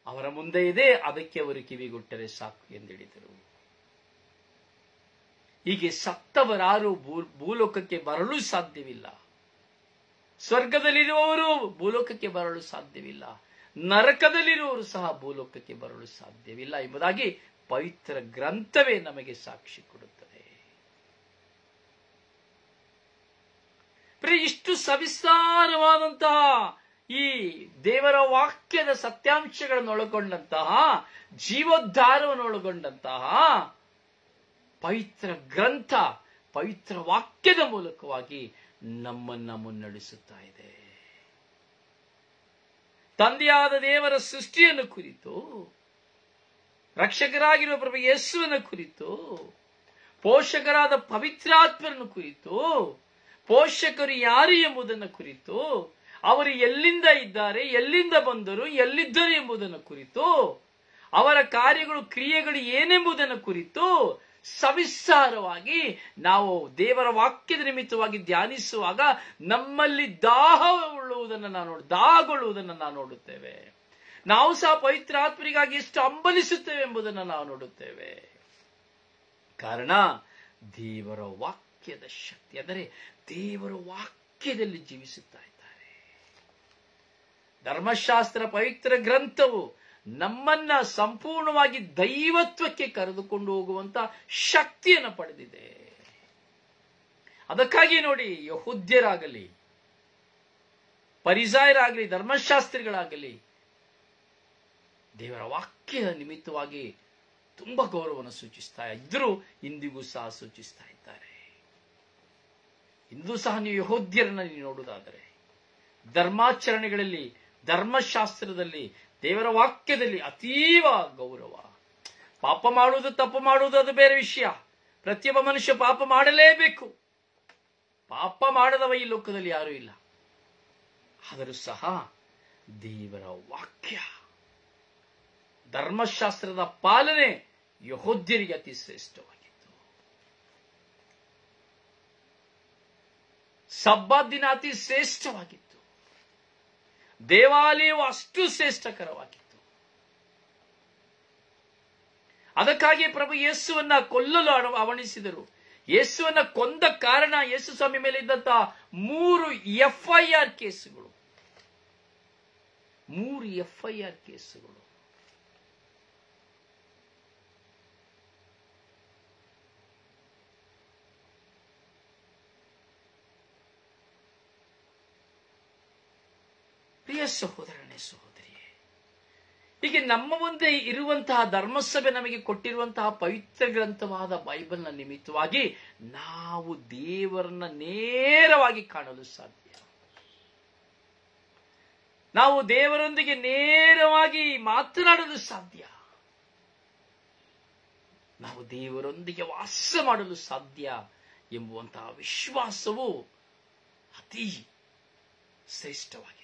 ಅವರ ಮುಂದೆ ಇದೆ, ಅದಕ್ಕೆ ಅವರು ಕಿವಿಗೊಟ್ಟರೆ ಸಾಕು ಎಂದಿಡಿದರು. ಹೀಗೆ ಸತ್ತವರಾರು ಭೂಲೋಕಕ್ಕೆ ಬರಲು ಸಾಧ್ಯವಿಲ್ಲ. ಸ್ವರ್ಗದಲ್ಲಿರುವವರು ಭೂಲೋಕಕ್ಕೆ ಬರಲು ಸಾಧ್ಯವಿಲ್ಲ, ನರಕದಲ್ಲಿರುವವರು ಸಹ ಭೂಲೋಕಕ್ಕೆ ಬರಲು ಸಾಧ್ಯವಿಲ್ಲ ಎಂಬುದಾಗಿ ಪವಿತ್ರ ಗ್ರಂಥವೇ ನಮಗೆ ಸಾಕ್ಷಿ ಕೊಡುತ್ತದೆ. ಇಷ್ಟು ಸವಿಸ್ತಾರವಾದಂತಹ ಈ ದೇವರ ವಾಕ್ಯದ ಸತ್ಯಾಂಶಗಳನ್ನು ಒಳಗೊಂಡಂತಹ, ಜೀವೋದ್ಧಾರವನ್ನು ಒಳಗೊಂಡಂತಹ ಪವಿತ್ರ ಗ್ರಂಥ, ಪವಿತ್ರ ವಾಕ್ಯದ ಮೂಲಕವಾಗಿ ನಮ್ಮನ್ನ ಮುನ್ನಡೆಸುತ್ತಾ ಇದೆ. ತಂದೆಯಾದ ದೇವರ ಸೃಷ್ಟಿಯನ್ನು ಕುರಿತು, ರಕ್ಷಕರಾಗಿರುವ ಪ್ರಭು ಯೇಸುವಿನ ಕುರಿತು, ಪೋಷಕರಾದ ಪವಿತ್ರಾತ್ಮರನ್ನು ಕುರಿತು, ಪೋಷಕರು ಯಾರು ಎಂಬುದನ್ನು ಕುರಿತು, ಅವರು ಎಲ್ಲಿಂದ ಇದ್ದಾರೆ, ಎಲ್ಲಿಂದ ಬಂದರು, ಎಲ್ಲಿದ್ದರು ಎಂಬುದನ್ನು ಕುರಿತು, ಅವರ ಕಾರ್ಯಗಳು, ಕ್ರಿಯೆಗಳು ಏನೆಂಬುದನ್ನು ಕುರಿತು ಸವಿಸ್ತಾರವಾಗಿ ನಾವು ದೇವರ ವಾಕ್ಯದ ನಿಮಿತ್ತವಾಗಿ ಧ್ಯಾನಿಸುವಾಗ ನಮ್ಮಲ್ಲಿ ದಾಹಗೊಳ್ಳುವುದನ್ನು ನಾವು ನೋಡುತ್ತೇವೆ. ನಾವು ಸಹ ಪವಿತ್ರಾತ್ಮರಿಗಾಗಿ ಎಷ್ಟು ಹಂಬಲಿಸುತ್ತೇವೆ ಎಂಬುದನ್ನು ನಾವು ನೋಡುತ್ತೇವೆ. ಕಾರಣ ದೇವರ ವಾಕ್ಯದ ಶಕ್ತಿ, ಅಂದರೆ ದೇವರ ವಾಕ್ಯದಲ್ಲಿ ಜೀವಿಸುತ್ತಾ ಇದ್ದಾರೆ. ಧರ್ಮಶಾಸ್ತ್ರ ಪವಿತ್ರ ಗ್ರಂಥವು ನಮ್ಮನ್ನ ಸಂಪೂರ್ಣವಾಗಿ ದೈವತ್ವಕ್ಕೆ ಕರೆದುಕೊಂಡು ಹೋಗುವಂತ ಶಕ್ತಿಯನ್ನು ಪಡೆದಿದೆ. ಅದಕ್ಕಾಗಿ ನೋಡಿ, ಯಹೂದ್ಯರಾಗಲಿ, ಪರಿಸಾಯರಾಗಲಿ, ಧರ್ಮಶಾಸ್ತ್ರಿಗಳಾಗಲಿ ದೇವರ ವಾಕ್ಯದ ನಿಮಿತ್ತವಾಗಿ ತುಂಬಾ ಗೌರವವನ್ನು ಸೂಚಿಸ್ತಾ ಇದ್ರು, ಇಂದಿಗೂ ಸಹ ಸೂಚಿಸ್ತಾ ಇದ್ದಾರೆ. ಇಂದು ಸಹ ನೀವು ಯೆಹೂದ್ಯರನ್ನ ನೀವು ನೋಡುವುದಾದರೆ ಧರ್ಮಾಚರಣೆಗಳಲ್ಲಿ, ಧರ್ಮಶಾಸ್ತ್ರದಲ್ಲಿ, ದೇವರ ವಾಕ್ಯದಲ್ಲಿ ಅತೀವ ಗೌರವ. ಪಾಪ ಮಾಡುವುದು, ತಪ್ಪು ಮಾಡುವುದು ಅದು ಬೇರೆ ವಿಷಯ. ಪ್ರತಿಯೊಬ್ಬ ಮನುಷ್ಯ ಪಾಪ ಮಾಡಲೇಬೇಕು. ಪಾಪ ಮಾಡದವ ಈ ಲೋಕದಲ್ಲಿ ಯಾರೂ ಇಲ್ಲ. ಆದರೂ ಸಹ ದೇವರ ವಾಕ್ಯ, ಧರ್ಮಶಾಸ್ತ್ರದ ಪಾಲನೆ ಯೆಹೂದ್ಯರಿಗೆ ಅತಿ ಶ್ರೇಷ್ಠವಾಗಿತ್ತು. ಸಬ್ಬತ್ ದಿನ ಅತಿ ಶ್ರೇಷ್ಠವಾಗಿತ್ತು. ದೇವಾಲಯವು ಅಷ್ಟು ಶ್ರೇಷ್ಠಕರವಾಗಿತ್ತು. ಅದಕ್ಕಾಗಿ ಪ್ರಭು ಯೇಸುವನ್ನ ಕೊಲ್ಲಲು ಅವಣಿಸಿದರು. ಯೇಸುವನ್ನ ಕೊಂದ ಕಾರಣ ಯೇಸು ಸ್ವಾಮಿ ಮೇಲೆ ಇದ್ದಂತಹ 3 FIR ಕೇಸುಗಳು. 3 FIR ಕೇಸುಗಳು. ಪ್ರಿಯ ಸಹೋದರನೇ, ಸಹೋದರಿಯೇ, ಹೀಗೆ ನಮ್ಮ ಮುಂದೆ ಇರುವಂತಹ ಧರ್ಮಸಭೆ ನಮಗೆ ಕೊಟ್ಟಿರುವಂತಹ ಪವಿತ್ರ ಗ್ರಂಥವಾದ ಬೈಬಲ್ನ ನಿಮಿತ್ತವಾಗಿ ನಾವು ದೇವರನ್ನ ನೇರವಾಗಿ ಕಾಣಲು ಸಾಧ್ಯ. ನಾವು ದೇವರೊಂದಿಗೆ ನೇರವಾಗಿ ಮಾತನಾಡಲು ಸಾಧ್ಯ. ನಾವು ದೇವರೊಂದಿಗೆ ವಾಸ ಮಾಡಲು ಸಾಧ್ಯ ಎಂಬುವಂತಹ ವಿಶ್ವಾಸವು ಅತಿ ಶ್ರೇಷ್ಠವಾಗಿದೆ.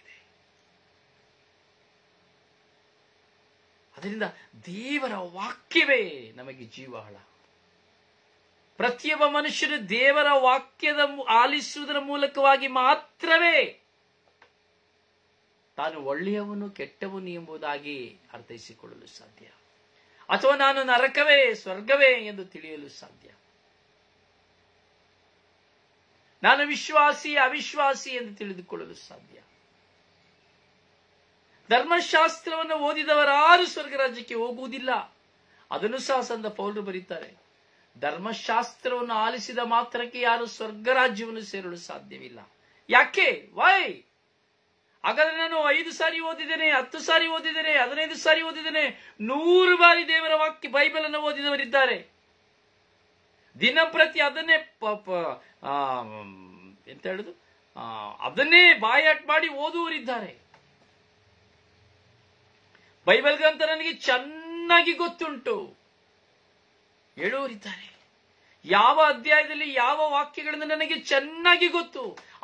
ಅದರಿಂದ ದೇವರ ವಾಕ್ಯವೇ ನಮಗೆ ಜೀವಹಳ. ಪ್ರತಿಯೊಬ್ಬ ಮನುಷ್ಯರು ದೇವರ ವಾಕ್ಯದ ಆಲಿಸುವುದರ ಮೂಲಕವಾಗಿ ಮಾತ್ರವೇ ತಾನು ಒಳ್ಳೆಯವನು ಕೆಟ್ಟವನು ಎಂಬುದಾಗಿ ಅರ್ಥೈಸಿಕೊಳ್ಳಲು ಸಾಧ್ಯ, ಅಥವಾ ನಾನು ನರಕವೇ ಸ್ವರ್ಗವೇ ಎಂದು ತಿಳಿಯಲು ಸಾಧ್ಯ. ನಾನು ವಿಶ್ವಾಸಿ ಅವಿಶ್ವಾಸಿ ಎಂದು ತಿಳಿದುಕೊಳ್ಳಲು ಸಾಧ್ಯ. ಧರ್ಮಶಾಸ್ತ್ರವನ್ನು ಓದಿದವರಾರು ಸ್ವರ್ಗ ರಾಜ್ಯಕ್ಕೆ ಹೋಗುವುದಿಲ್ಲ. ಅದನ್ನು ಸಹ ಸಂತ ಪೌಲರು ಬರೀತಾರೆ. ಧರ್ಮಶಾಸ್ತ್ರವನ್ನು ಆಲಿಸಿದ ಮಾತ್ರಕ್ಕೆ ಯಾರು ಸ್ವರ್ಗ ರಾಜ್ಯವನ್ನು ಸೇರಲು ಸಾಧ್ಯವಿಲ್ಲ. ಯಾಕೆ? ವೈ? ಹಾಗಾದ್ರೆ ನಾನು 5 ಸಾರಿ ಓದಿದ್ದೇನೆ, 10 ಸಾರಿ ಓದಿದ್ದೇನೆ, 15 ಸಾರಿ ಓದಿದ್ದೇನೆ, 100 ಬಾರಿ ದೇವರ ವಾಕ್ಯ ಬೈಬಲ್ ಅನ್ನು ಓದಿದವರಿದ್ದಾರೆ. ದಿನಪ್ರತಿ ಅದನ್ನೇ ಎಂತ ಹೇಳುದು, ಅದನ್ನೇ ಬಾಯಾಟ್ ಮಾಡಿ ಓದುವರಿದ್ದಾರೆ. ಬೈಬಲ್ ಗ್ರಂಥ ನನಗೆ ಚೆನ್ನಾಗಿ ಗೊತ್ತುಂಟು ಹೇಳುವರಿದ್ದಾರೆ. ಯಾವ ಅಧ್ಯಾಯದಲ್ಲಿ ಯಾವ ವಾಕ್ಯಗಳನ್ನು ನನಗೆ ಚೆನ್ನಾಗಿ ಗೊತ್ತು,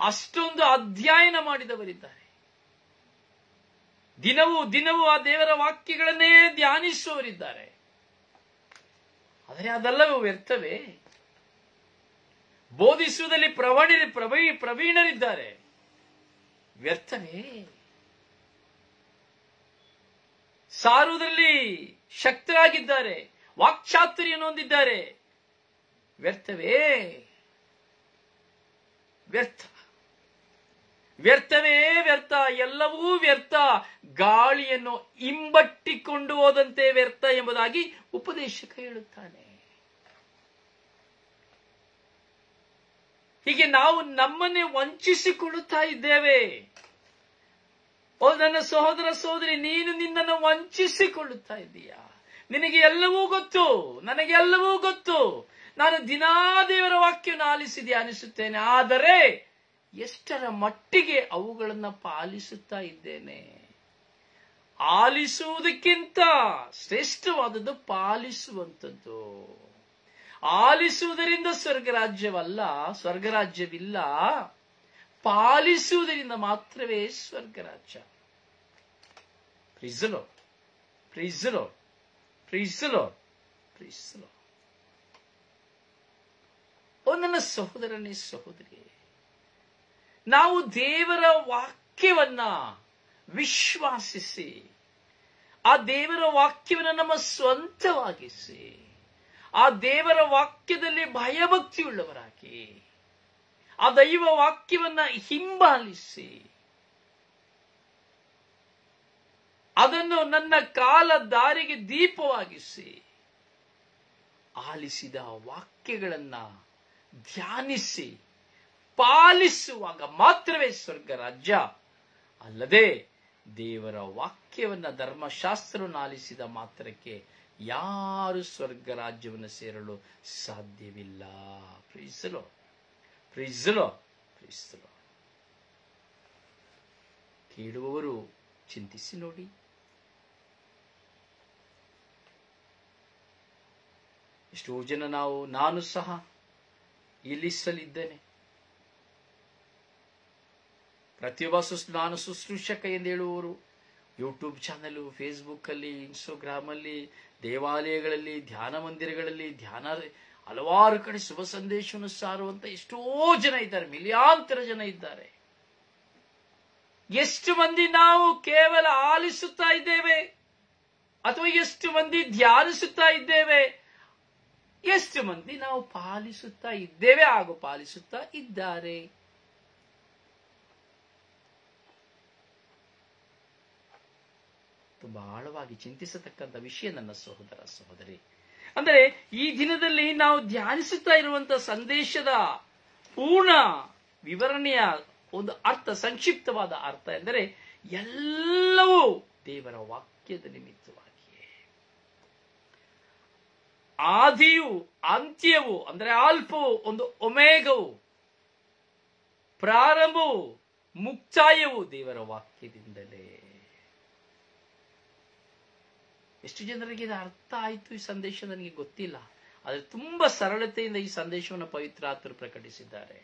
ಅಷ್ಟೊಂದು ಅಧ್ಯಯನ ಮಾಡಿದವರಿದ್ದಾರೆ. ದಿನವೂ ಆ ದೇವರ ವಾಕ್ಯಗಳನ್ನೇ ಧ್ಯಾನಿಸುವವರಿದ್ದಾರೆ. ಆದರೆ ಅದೆಲ್ಲವೂ ವ್ಯರ್ಥವೇ. ಬೋಧಿಸುವುದಲ್ಲಿ ಪ್ರವೀಣರಿದ್ದಾರೆ, ವ್ಯರ್ಥವೇ. ಸಾರುವುದರಲ್ಲಿ ಶಕ್ತರಾಗಿದ್ದಾರೆ, ವಾಕ್ಚಾತುರ್ಯವನ್ನು ಹೊಂದಿದ್ದಾರೆ, ವ್ಯರ್ಥವೇ. ವ್ಯರ್ಥವೇ ವ್ಯರ್ಥ, ಎಲ್ಲವೂ ವ್ಯರ್ಥ. ಗಾಳಿಯನ್ನು ಹಿಂಬಟ್ಟಿಕೊಂಡು ಹೋದಂತೆ ವ್ಯರ್ಥ ಎಂಬುದಾಗಿ ಉಪದೇಶಕ ಹೇಳುತ್ತಾನೆ. ಹೀಗೆ ನಾವು ನಮ್ಮನ್ನೇ ವಂಚಿಸಿಕೊಳ್ಳುತ್ತಾ ಇದ್ದೇವೆ. ಓ ನನ್ನ ಸಹೋದರ ಸಹೋದರಿ, ನೀನು ನಿನ್ನನ್ನು ವಂಚಿಸಿಕೊಳ್ಳುತ್ತಾ ಇದ್ದೀಯಾ? ನಿನಗೆ ಎಲ್ಲವೂ ಗೊತ್ತು, ನನಗೆ ಎಲ್ಲವೂ ಗೊತ್ತು. ನಾನು ದಿನಾ ದೇವರ ವಾಕ್ಯವನ್ನು ಆಲಿಸಿ ಧ್ಯಾನಿಸುತ್ತೇನೆ. ಆದರೆ ಎಷ್ಟರ ಮಟ್ಟಿಗೆ ಅವುಗಳನ್ನು ಪಾಲಿಸುತ್ತಾ ಇದ್ದೇನೆ? ಆಲಿಸುವುದಕ್ಕಿಂತ ಶ್ರೇಷ್ಠವಾದದ್ದು ಪಾಲಿಸುವಂಥದ್ದು. ಆಲಿಸುವುದರಿಂದ ಸ್ವರ್ಗರಾಜ್ಯವಿಲ್ಲ, ಪಾಲಿಸುವುದರಿಂದ ಮಾತ್ರವೇ ಸ್ವರ್ಗರಾಜ್ಯ. Praise the Lord, praise the Lord, praise the Lord, praise the Lord. ಓ ನನ್ನ ಸಹೋದರನೇ, ಸಹೋದರಿ, ನಾವು ದೇವರ ವಾಕ್ಯವನ್ನ ವಿಶ್ವಾಸಿಸಿ, ಆ ದೇವರ ವಾಕ್ಯವನ್ನು ನಮ್ಮ ಸ್ವಂತವಾಗಿಸಿ, ಆ ದೇವರ ವಾಕ್ಯದಲ್ಲಿ ಭಯಭಕ್ತಿಯುಳ್ಳವರಾಗಿ, ಆ ದೈವ ವಾಕ್ಯವನ್ನ ಹಿಂಬಾಲಿಸಿ, ಅದನ್ನು ನನ್ನ ಕಾಲ ದಾರಿಗೆ ದೀಪವಾಗಿಸಿ, ಆಲಿಸಿದ ವಾಕ್ಯಗಳನ್ನ ಧ್ಯಾನಿಸಿ ಪಾಲಿಸುವಾಗ ಮಾತ್ರವೇ ಸ್ವರ್ಗ ರಾಜ್ಯ. ಅಲ್ಲದೆ ದೇವರ ವಾಕ್ಯವನ್ನ, ಧರ್ಮಶಾಸ್ತ್ರವನ್ನು ಆಲಿಸಿದ ಮಾತ್ರಕ್ಕೆ ಯಾರು ಸ್ವರ್ಗ ರಾಜ್ಯವನ್ನು ಸೇರಲು ಸಾಧ್ಯವಿಲ್ಲ. Praise the Lord, praise the Lord, ಕ್ರಿಸ್ತರು. ಕೇಳುವವರು ಚಿಂತಿಸಿ ನೋಡಿ. ಎಷ್ಟೋ ಜನ ನಾನು ಸಹ ಈ ಲಿಸ್ಟಲ್ಲಿದ್ದೇನೆ. ಪ್ರತಿಯೊಬ್ಬ ನಾನು ಶುಶ್ರೂಷಕ ಎಂದು ಹೇಳುವವರು ಯೂಟ್ಯೂಬ್ ಚಾನಲ್, ಫೇಸ್ಬುಕ್ ಅಲ್ಲಿ, ಇನ್ಸ್ಟಾಗ್ರಾಮ್ ಅಲ್ಲಿ, ದೇವಾಲಯಗಳಲ್ಲಿ, ಧ್ಯಾನ ಮಂದಿರಗಳಲ್ಲಿ, ಹಲವಾರು ಕಡೆ ಶುಭ ಸಂದೇಶವನ್ನು ಸಾರುವಂತ ಎಷ್ಟೋ ಜನ ಇದ್ದಾರೆ, ಮಿಲಿಯಾಂತರ ಜನ ಇದ್ದಾರೆ. ಎಷ್ಟು ಮಂದಿ ನಾವು ಕೇವಲ ಆಲಿಸುತ್ತಾ ಇದ್ದೇವೆ, ಅಥವಾ ಎಷ್ಟು ಮಂದಿ ಧ್ಯಾನಿಸುತ್ತಾ ಇದ್ದೇವೆ, ಎಷ್ಟು ಮಂದಿ ನಾವು ಪಾಲಿಸುತ್ತಾ ಇದ್ದೇವೆ ಹಾಗೂ ಪಾಲಿಸುತ್ತಾ ಇದ್ದಾರೆ? ತುಂಬಾ ಆಳವಾಗಿ ಚಿಂತಿಸತಕ್ಕಂಥ ವಿಷಯ ನನ್ನ ಸಹೋದರ ಸಹೋದರಿ. ಅಂದರೆ ಈ ದಿನದಲ್ಲಿ ನಾವು ಧ್ಯಾನಿಸುತ್ತಾ ಇರುವಂತಹ ಸಂದೇಶದ ಪೂರ್ಣ ವಿವರಣೆಯ ಒಂದು ಅರ್ಥ, ಸಂಕ್ಷಿಪ್ತವಾದ ಅರ್ಥ ಎಂದರೆ ಎಲ್ಲವೂ ದೇವರ ವಾಕ್ಯದ ನಿಮಿತ್ತವಾಗಿಯೇ. ಆದಿಯು ಅಂತ್ಯವು ಅಂದರೆ ಆಲ್ಫವು ಒಂದು ಒಮೇಗವು, ಪ್ರಾರಂಭವು ಮುಕ್ತಾಯವು ದೇವರ ವಾಕ್ಯದಿಂದಲೇ. ಎಷ್ಟು ಜನರಿಗೆ ಇದು ಅರ್ಥ ಆಯಿತು ಈ ಸಂದೇಶ ನನಗೆ ಗೊತ್ತಿಲ್ಲ, ಆದರೆ ತುಂಬಾ ಸರಳತೆಯಿಂದ ಈ ಸಂದೇಶವನ್ನು ಪವಿತ್ರಾತ್ಮರು ಪ್ರಕಟಿಸಿದ್ದಾರೆ.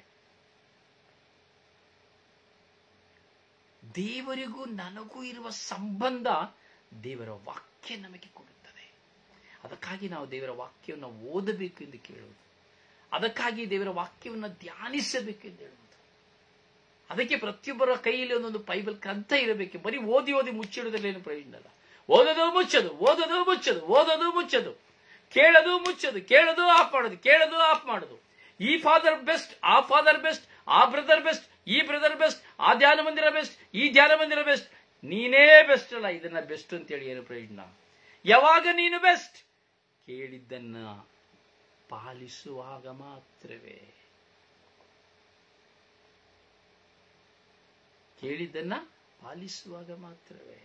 ದೇವರಿಗೂ ನನಗೂ ಇರುವ ಸಂಬಂಧ ದೇವರ ವಾಕ್ಯ ನಮಗೆ ಕೊಡುತ್ತದೆ. ಅದಕ್ಕಾಗಿ ನಾವು ದೇವರ ವಾಕ್ಯವನ್ನು ಓದಬೇಕು ಎಂದು ಕೇಳುವುದು, ಅದಕ್ಕಾಗಿ ದೇವರ ವಾಕ್ಯವನ್ನು ಧ್ಯಾನಿಸಬೇಕು ಎಂದು ಹೇಳುವುದು. ಅದಕ್ಕೆ ಪ್ರತಿಯೊಬ್ಬರ ಕೈಯಲ್ಲಿ ಒಂದೊಂದು ಬೈಬಲ್ ಗ್ರಂಥ ಇರಬೇಕು. ಬರೀ ಓದಿ ಓದಿ ಮುಚ್ಚಿಡುವುದಲ್ಲೇನು ಪ್ರಯೋಜನ ಇಲ್ಲ. ಓದೋದು ಮುಚ್ಚದು, ಓದೋದು ಮುಚ್ಚದು, ಓದೋದು ಮುಚ್ಚದು, ಕೇಳೋದು ಮುಚ್ಚದು, ಕೇಳೋದು ಆಫ್ ಮಾಡೋದು, ಕೇಳೋದು ಆಫ್ ಮಾಡೋದು. ಈ ಫಾದರ್ ಬೆಸ್ಟ್, ಆ ಫಾದರ್ ಬೆಸ್ಟ್, ಆ ಬ್ರದರ್ ಬೆಸ್ಟ್, ಈ ಬ್ರದರ್ ಬೆಸ್ಟ್, ಆ ಧ್ಯಾನ ಮಂದಿರ ಬೆಸ್ಟ್, ಈ ಧ್ಯಾನ ಮಂದಿರ ಬೆಸ್ಟ್. ನೀನೇ ಬೆಸ್ಟ್ ಅಲ್ಲ, ಇದನ್ನ ಬೆಸ್ಟ್ ಅಂತೇಳಿ ಏನು ಪ್ರಯೋಜನ? ಯಾವಾಗ ನೀನು ಬೆಸ್ಟ್? ಕೇಳಿದ್ದನ್ನ ಪಾಲಿಸುವಾಗ ಮಾತ್ರವೇ. ಕೇಳಿದ್ದನ್ನ ಪಾಲಿಸುವಾಗ ಮಾತ್ರವೇ.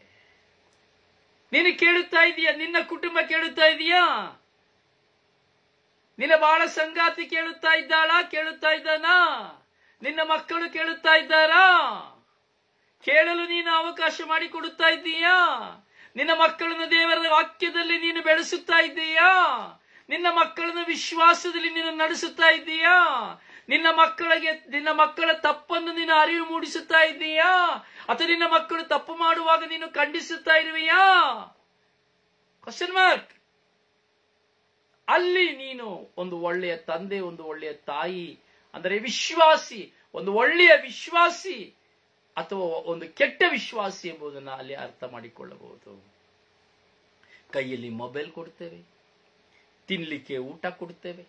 ನೀನು ಕೇಳುತ್ತಾ ಇದೀಯಾ? ನಿನ್ನ ಕುಟುಂಬ ಕೇಳುತ್ತಾ ಇದೀಯಾ? ನಿನ್ನ ಬಾಳ ಸಂಗಾತಿ ಕೇಳುತ್ತಾ ಇದ್ದಾಳಾ? ಕೇಳುತ್ತಾ ಇದ್ದಾನಾ? ನಿನ್ನ ಮಕ್ಕಳು ಕೇಳುತ್ತಾ ಇದ್ದಾರಾ? ಕೇಳಲು ನೀನು ಅವಕಾಶ ಮಾಡಿಕೊಡುತ್ತಾ ಇದ್ದೀಯಾ? ನಿನ್ನ ಮಕ್ಕಳನ್ನು ದೇವರ ವಾಕ್ಯದಲ್ಲಿ ನೀನು ಬೆಳೆಸುತ್ತಾ ಇದ್ದೀಯಾ? ನಿನ್ನ ಮಕ್ಕಳನ್ನು ವಿಶ್ವಾಸದಲ್ಲಿ ನೀನು ನಡೆಸುತ್ತಾ ಇದ್ದೀಯಾ? ನಿನ್ನ ಮಕ್ಕಳ ತಪ್ಪನ್ನು ನೀನು ಅರಿವು ಮೂಡಿಸುತ್ತಾ ಇದ್ದೀಯಾ? ಅಥವಾ ನಿನ್ನ ಮಕ್ಕಳು ತಪ್ಪು ಮಾಡುವಾಗ ನೀನು ಖಂಡಿಸುತ್ತಾ ಇರುವೆಯಾ? Question mark. ಅಲ್ಲಿ ನೀನು ಒಂದು ಒಳ್ಳೆಯ ತಂದೆ, ಒಂದು ಒಳ್ಳೆಯ ತಾಯಿ, ಅಂದರೆ ವಿಶ್ವಾಸಿ, ಒಂದು ಒಳ್ಳೆಯ ವಿಶ್ವಾಸಿ ಅಥವಾ ಒಂದು ಕೆಟ್ಟ ವಿಶ್ವಾಸಿ ಎಂಬುದನ್ನು ಅಲ್ಲಿ ಅರ್ಥ ಮಾಡಿಕೊಳ್ಳಬಹುದು. ಕೈಯಲ್ಲಿ ಮೊಬೈಲ್ ಕೊಡ್ತೇವೆ, ತಿನ್ಲಿಕ್ಕೆ ಊಟ ಕೊಡ್ತೇವೆ,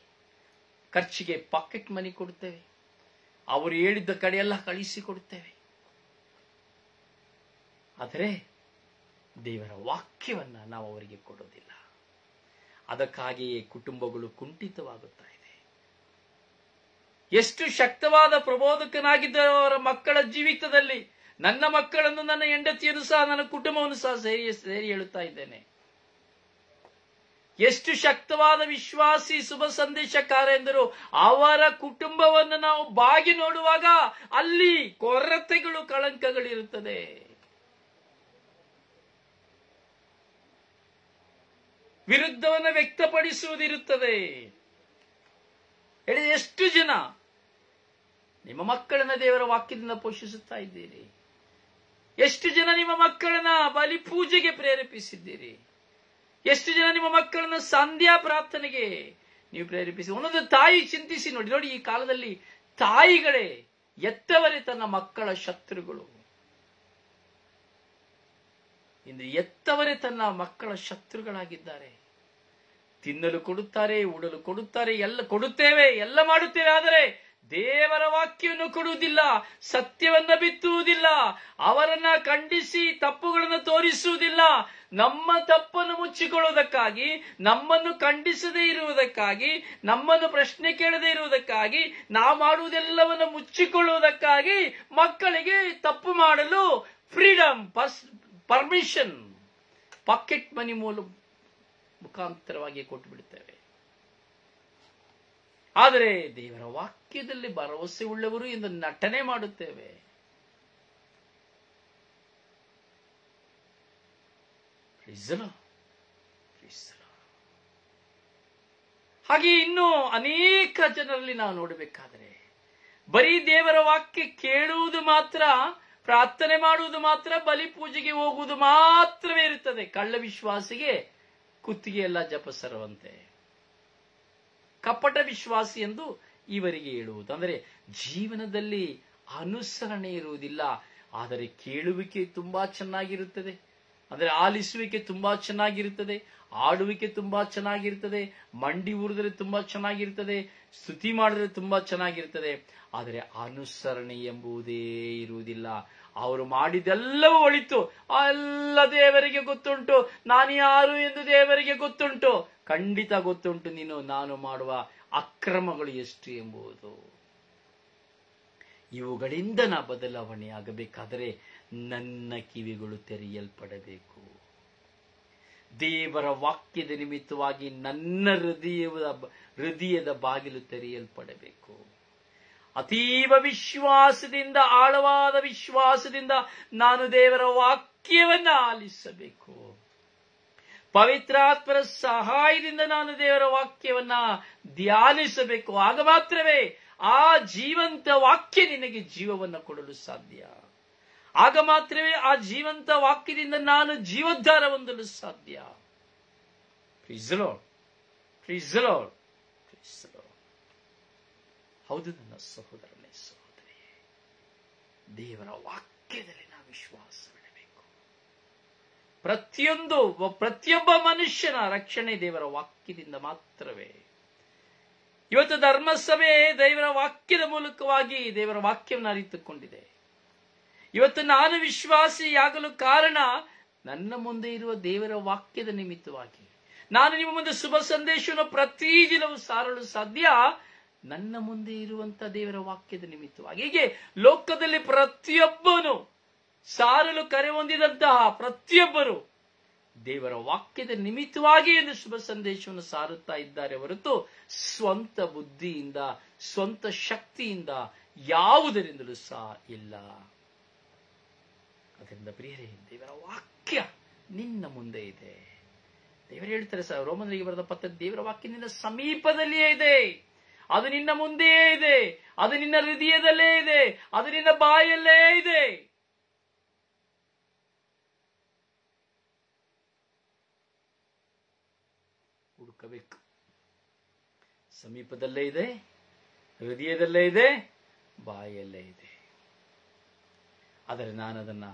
ಖರ್ಚಿಗೆ ಪಾಕೆಟ್ ಮನಿ ಕೊಡ್ತೇವೆ, ಅವರು ಹೇಳಿದ್ದ ಕಡೆಯೆಲ್ಲ ಕಳಿಸಿಕೊಡ್ತೇವೆ. ಆದರೆ ದೇವರ ವಾಕ್ಯವನ್ನ ನಾವು ಅವರಿಗೆ ಕೊಡೋದಿಲ್ಲ. ಅದಕ್ಕಾಗಿಯೇ ಕುಟುಂಬಗಳು ಕುಂಠಿತವಾಗುತ್ತಾ ಇದೆ. ಎಷ್ಟು ಶಕ್ತವಾದ ಪ್ರಬೋಧಕನಾಗಿದ್ದವರ ಮಕ್ಕಳ ಜೀವಿತದಲ್ಲಿ ನನ್ನ ಮಕ್ಕಳನ್ನು, ನನ್ನ ಹೆಂಡತಿಯನ್ನು ಸಹ, ನನ್ನ ಕುಟುಂಬವನ್ನು ಸಹ ಸೇರಿ ಹೇಳುತ್ತಾ ಇದ್ದೇನೆ. ಎಷ್ಟು ಶಕ್ತವಾದ ವಿಶ್ವಾಸಿ ಶುಭ ಸಂದೇಶಕಾರ ಎಂದರು, ಅವರ ಕುಟುಂಬವನ್ನು ನಾವು ಬಾಗಿ ನೋಡುವಾಗ ಅಲ್ಲಿ ಕೊರತೆಗಳು, ಕಳಂಕಗಳಿರುತ್ತದೆ. ವಿರುದ್ಧವನ್ನು ವ್ಯಕ್ತಪಡಿಸುವುದಿರುತ್ತದೆ. ಹೇಳಿ, ಎಷ್ಟು ಜನ ನಿಮ್ಮ ಮಕ್ಕಳನ್ನ ದೇವರ ವಾಕ್ಯದಿಂದ ಪೋಷಿಸುತ್ತಾ ಇದ್ದೀರಿ? ಎಷ್ಟು ಜನ ನಿಮ್ಮ ಮಕ್ಕಳನ್ನ ಬಲಿ ಪೂಜೆಗೆ ಪ್ರೇರೇಪಿಸಿದ್ದೀರಿ? ಎಷ್ಟು ಜನ ನಿಮ್ಮ ಮಕ್ಕಳನ್ನ ಸಂಧ್ಯಾ ಪ್ರಾರ್ಥನೆಗೆ ನೀವು ಪ್ರೇರೇಪಿಸಿ? ಒಂದೊಂದು ತಾಯಿ ಚಿಂತಿಸಿ ನೋಡಿ. ನೋಡಿ, ಈ ಕಾಲದಲ್ಲಿ ತಾಯಿಗಳೇ ಎತ್ತವರೇ ತನ್ನ ಮಕ್ಕಳ ಶತ್ರುಗಳು. ಇಂದು ಎತ್ತವರೇ ತನ್ನ ಮಕ್ಕಳ ಶತ್ರುಗಳಾಗಿದ್ದಾರೆ. ತಿನ್ನಲು ಕೊಡುತ್ತಾರೆ, ಉಡಲು ಕೊಡುತ್ತಾರೆ, ಎಲ್ಲ ಕೊಡುತ್ತೇವೆ, ಎಲ್ಲ ಮಾಡುತ್ತೇವೆ, ಆದರೆ ದೇವರ ವಾಕ್ಯವನ್ನು ಕೊಡುವುದಿಲ್ಲ, ಸತ್ಯವನ್ನ ಬಿತ್ತುವುದಿಲ್ಲ, ಅವರನ್ನ ಖಂಡಿಸಿ ತಪ್ಪುಗಳನ್ನು ತೋರಿಸುವುದಿಲ್ಲ. ನಮ್ಮ ತಪ್ಪನ್ನು ಮುಚ್ಚಿಕೊಳ್ಳುವುದಕ್ಕಾಗಿ, ನಮ್ಮನ್ನು ಖಂಡಿಸದೇ ಇರುವುದಕ್ಕಾಗಿ, ನಮ್ಮನ್ನು ಪ್ರಶ್ನೆ ಕೇಳದೇ ಇರುವುದಕ್ಕಾಗಿ, ನಾವು ಮಾಡುವುದೆಲ್ಲವನ್ನು ಮುಚ್ಚಿಕೊಳ್ಳುವುದಕ್ಕಾಗಿ ಮಕ್ಕಳಿಗೆ ತಪ್ಪು ಮಾಡಲು ಫ್ರೀಡಮ್, ಪರ್ಮಿಷನ್, ಪಾಕೆಟ್ ಮನಿ ಮುಖಾಂತರವಾಗಿ ಕೊಟ್ಟು ಬಿಡುತ್ತೇವೆ. ಆದರೆ ದೇವರ ವಾಕ್ಯದಲ್ಲಿ ಭರವಸೆ ಉಳ್ಳವರು ಎಂದು ನಟನೆ ಮಾಡುತ್ತೇವೆ. ಹಾಗೆ ಇನ್ನೂ ಅನೇಕ ಜನರಲ್ಲಿ ನಾವು ನೋಡಬೇಕಾದರೆ ಬರೀ ದೇವರ ವಾಕ್ಯ ಕೇಳುವುದು ಮಾತ್ರ, ಪ್ರಾರ್ಥನೆ ಮಾಡುವುದು ಮಾತ್ರ, ಬಲಿ ಪೂಜೆಗೆ ಹೋಗುವುದು ಮಾತ್ರವೇ ಇರುತ್ತದೆ. ಕಳ್ಳ ವಿಶ್ವಾಸಿಗೆ ಕುತ್ತಿಗೆ ಎಲ್ಲ ಜಪಸರವಂತೆ, ಕಪಟ ವಿಶ್ವಾಸಿ ಎಂದು ಇವರಿಗೆ ಹೇಳುವುದು. ಅಂದರೆ ಜೀವನದಲ್ಲಿ ಅನುಸರಣೆ ಇರುವುದಿಲ್ಲ. ಆದರೆ ಕೇಳುವಿಕೆ ತುಂಬಾ ಚೆನ್ನಾಗಿರುತ್ತದೆ, ಅಂದರೆ ಆಲಿಸುವಿಕೆ ತುಂಬಾ ಚೆನ್ನಾಗಿರುತ್ತದೆ, ಆಡುವಿಕೆ ತುಂಬಾ ಚೆನ್ನಾಗಿರ್ತದೆ, ಮಂಡಿ ಊರಿದ್ರೆ ತುಂಬಾ ಚೆನ್ನಾಗಿರ್ತದೆ, ಸ್ತುತಿ ಮಾಡಿದ್ರೆ ತುಂಬಾ ಚೆನ್ನಾಗಿರ್ತದೆ. ಆದರೆ ಅನುಸರಣೆ ಎಂಬುದೇ ಇರುವುದಿಲ್ಲ. ಅವರು ಮಾಡಿದೆಲ್ಲವೂ ಒಳಿತು, ಎಲ್ಲ ದೇವರಿಗೆ ಗೊತ್ತುಂಟು, ನಾನು ಯಾರು ಎಂದು ದೇವರಿಗೆ ಗೊತ್ತುಂಟು. ಖಂಡಿತ ಗೊತ್ತುಂಟು ನಾನು ಮಾಡುವ ಅಕ್ರಮಗಳು ಎಷ್ಟು ಎಂಬುದು. ಇವುಗಳಿಂದ ನಾ ಬದಲಾವಣೆ ಆಗಬೇಕಾದರೆ ನನ್ನ ಕಿವಿಗಳು ತೆರೆಯಲ್ಪಡಬೇಕು. ದೇವರ ವಾಕ್ಯದ ನಿಮಿತ್ತವಾಗಿ ನನ್ನ ಹೃದಯದ ಬಾಗಿಲು ತೆರೆಯಲ್ಪಡಬೇಕು. ಅತೀವ ವಿಶ್ವಾಸದಿಂದ, ಆಳವಾದ ವಿಶ್ವಾಸದಿಂದ ನಾನು ದೇವರ ವಾಕ್ಯವನ್ನ ಆಲಿಸಬೇಕು. ಪವಿತ್ರಾತ್ಮರ ಸಹಾಯದಿಂದ ನಾನು ದೇವರ ವಾಕ್ಯವನ್ನ ಧ್ಯಾನಿಸಬೇಕು. ಆಗ ಮಾತ್ರವೇ ಆ ಜೀವಂತ ವಾಕ್ಯ ನಿನಗೆ ಜೀವವನ್ನು ಕೊಡಲು ಸಾಧ್ಯ. ಆಗ ಮಾತ್ರವೇ ಆ ಜೀವಂತ ವಾಕ್ಯದಿಂದ ನಾನು ಜೀವೋದ್ಧಾರ ಹೊಂದಲು ಸಾಧ್ಯ. Praise the Lord, praise the Lord, praise the Lord. ಹೌದು ನನ್ನ ಸಹೋದರನೇ, ಸಹೋದರಿಯೇ, ದೇವರ ವಾಕ್ಯದಲ್ಲಿ ನಾವು ವಿಶ್ವಾಸವಿಡಬೇಕು. ಪ್ರತಿಯೊಬ್ಬ ಮನುಷ್ಯನ ರಕ್ಷಣೆ ದೇವರ ವಾಕ್ಯದಿಂದ ಮಾತ್ರವೇ. ಇವತ್ತು ಧರ್ಮಸಭೆ ದೇವರ ವಾಕ್ಯದ ಮೂಲಕವಾಗಿ ದೇವರ ವಾಕ್ಯವನ್ನು ಅರಿತುಕೊಂಡಿದೆ. ಇವತ್ತು ನಾನು ವಿಶ್ವಾಸಿಯಾಗಲು ಕಾರಣ ನನ್ನ ಮುಂದೆ ಇರುವ ದೇವರ ವಾಕ್ಯದ ನಿಮಿತ್ತವಾಗಿ. ನಾನು ನಿಮ್ಮ ಮುಂದೆ ಶುಭ ಸಂದೇಶವನ್ನು ಪ್ರತಿದಿನವೂ ಸಾರಲು ಸಾಧ್ಯ ನನ್ನ ಮುಂದೆ ಇರುವಂತಹ ದೇವರ ವಾಕ್ಯದ ನಿಮಿತ್ತವಾಗಿ. ಹೀಗೆ ಲೋಕದಲ್ಲಿ ಪ್ರತಿಯೊಬ್ಬನು ಸಾರಲು ಕರೆ ಹೊಂದಿದಂತಹ ಪ್ರತಿಯೊಬ್ಬರು ದೇವರ ವಾಕ್ಯದ ನಿಮಿತ್ತವಾಗಿ ಎಂದು ಶುಭ ಸಂದೇಶವನ್ನು ಸಾರುತ್ತಾ ಇದ್ದಾರೆ ಹೊರತು ಸ್ವಂತ ಬುದ್ಧಿಯಿಂದ, ಸ್ವಂತ ಶಕ್ತಿಯಿಂದ ಯಾವುದರಿಂದಲೂ ಸಹ ಇಲ್ಲ. ಅದರಿಂದ ಪ್ರಿಯರೇ, ದೇವರ ವಾಕ್ಯ ನಿನ್ನ ಮುಂದೆ ಇದೆ. ದೇವರು ಹೇಳ್ತಾರೆ ರೋಮನರಿಗೆ ಬರೆದ ಪತ್ರ, ದೇವರ ವಾಕ್ಯ ನಿನ್ನ ಸಮೀಪದಲ್ಲಿಯೇ ಇದೆ, ಅದು ನಿನ್ನ ಮುಂದೆಯೇ ಇದೆ, ಅದು ನಿನ್ನ ಹೃದಯದಲ್ಲೇ ಇದೆ, ಅದು ನಿನ್ನ ಬಾಯಲ್ಲೇ ಇದೆ. ಹುಡುಕಬೇಕು. ಸಮೀಪದಲ್ಲೇ ಇದೆ, ಹೃದಯದಲ್ಲೇ ಇದೆ, ಬಾಯಲ್ಲೇ ಇದೆ. ಆದರೆ ನಾನು ಅದನ್ನ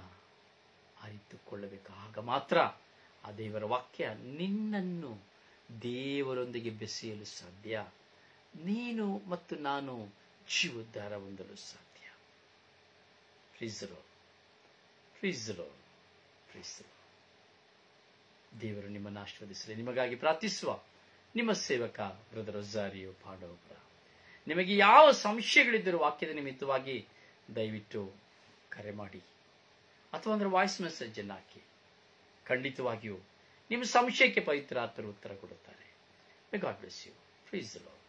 ಅರಿತುಕೊಳ್ಳಬೇಕು. ಆಗ ಮಾತ್ರ ಆ ದೇವರ ವಾಕ್ಯ ನಿನ್ನನ್ನು ದೇವರೊಂದಿಗೆ ಬೆಸೆಯಲು ಸಾಧ್ಯ. ನೀನು ಮತ್ತು ನಾನು ಜೀವೋದ್ಧಾರ ಹೊಂದಲು ಸಾಧ್ಯ. Praise the Lord, praise the Lord, praise the Lord. ದೇವರು ನಿಮ್ಮನ್ನು ಆಶೀರ್ವದಿಸಲಿ. ನಿಮಗಾಗಿ ಪ್ರಾರ್ಥಿಸುವ ನಿಮ್ಮ ಸೇವಕ ಬ್ರದರ್ ರೊಜಾರಿಯೋ ಪಾಂಡವಪುರ. ನಿಮಗೆ ಯಾವ ಸಂಶಯಗಳಿದ್ದರೂ ವಾಕ್ಯದ ನಿಮಿತ್ತವಾಗಿ ದಯವಿಟ್ಟು ಕರೆ ಮಾಡಿ, ಅಥವಾ ಅಂದ್ರೆ ವಾಯ್ಸ್ ಮೆಸೇಜ್ ಅನ್ನು ಹಾಕಿ. ಖಂಡಿತವಾಗಿಯೂ ನಿಮ್ಮ ಸಂಶಯಕ್ಕೆ ಪವಿತ್ರಾತ್ಮರು ಉತ್ತರ ಕೊಡುತ್ತಾರೆ. May God bless you. Praise the lord.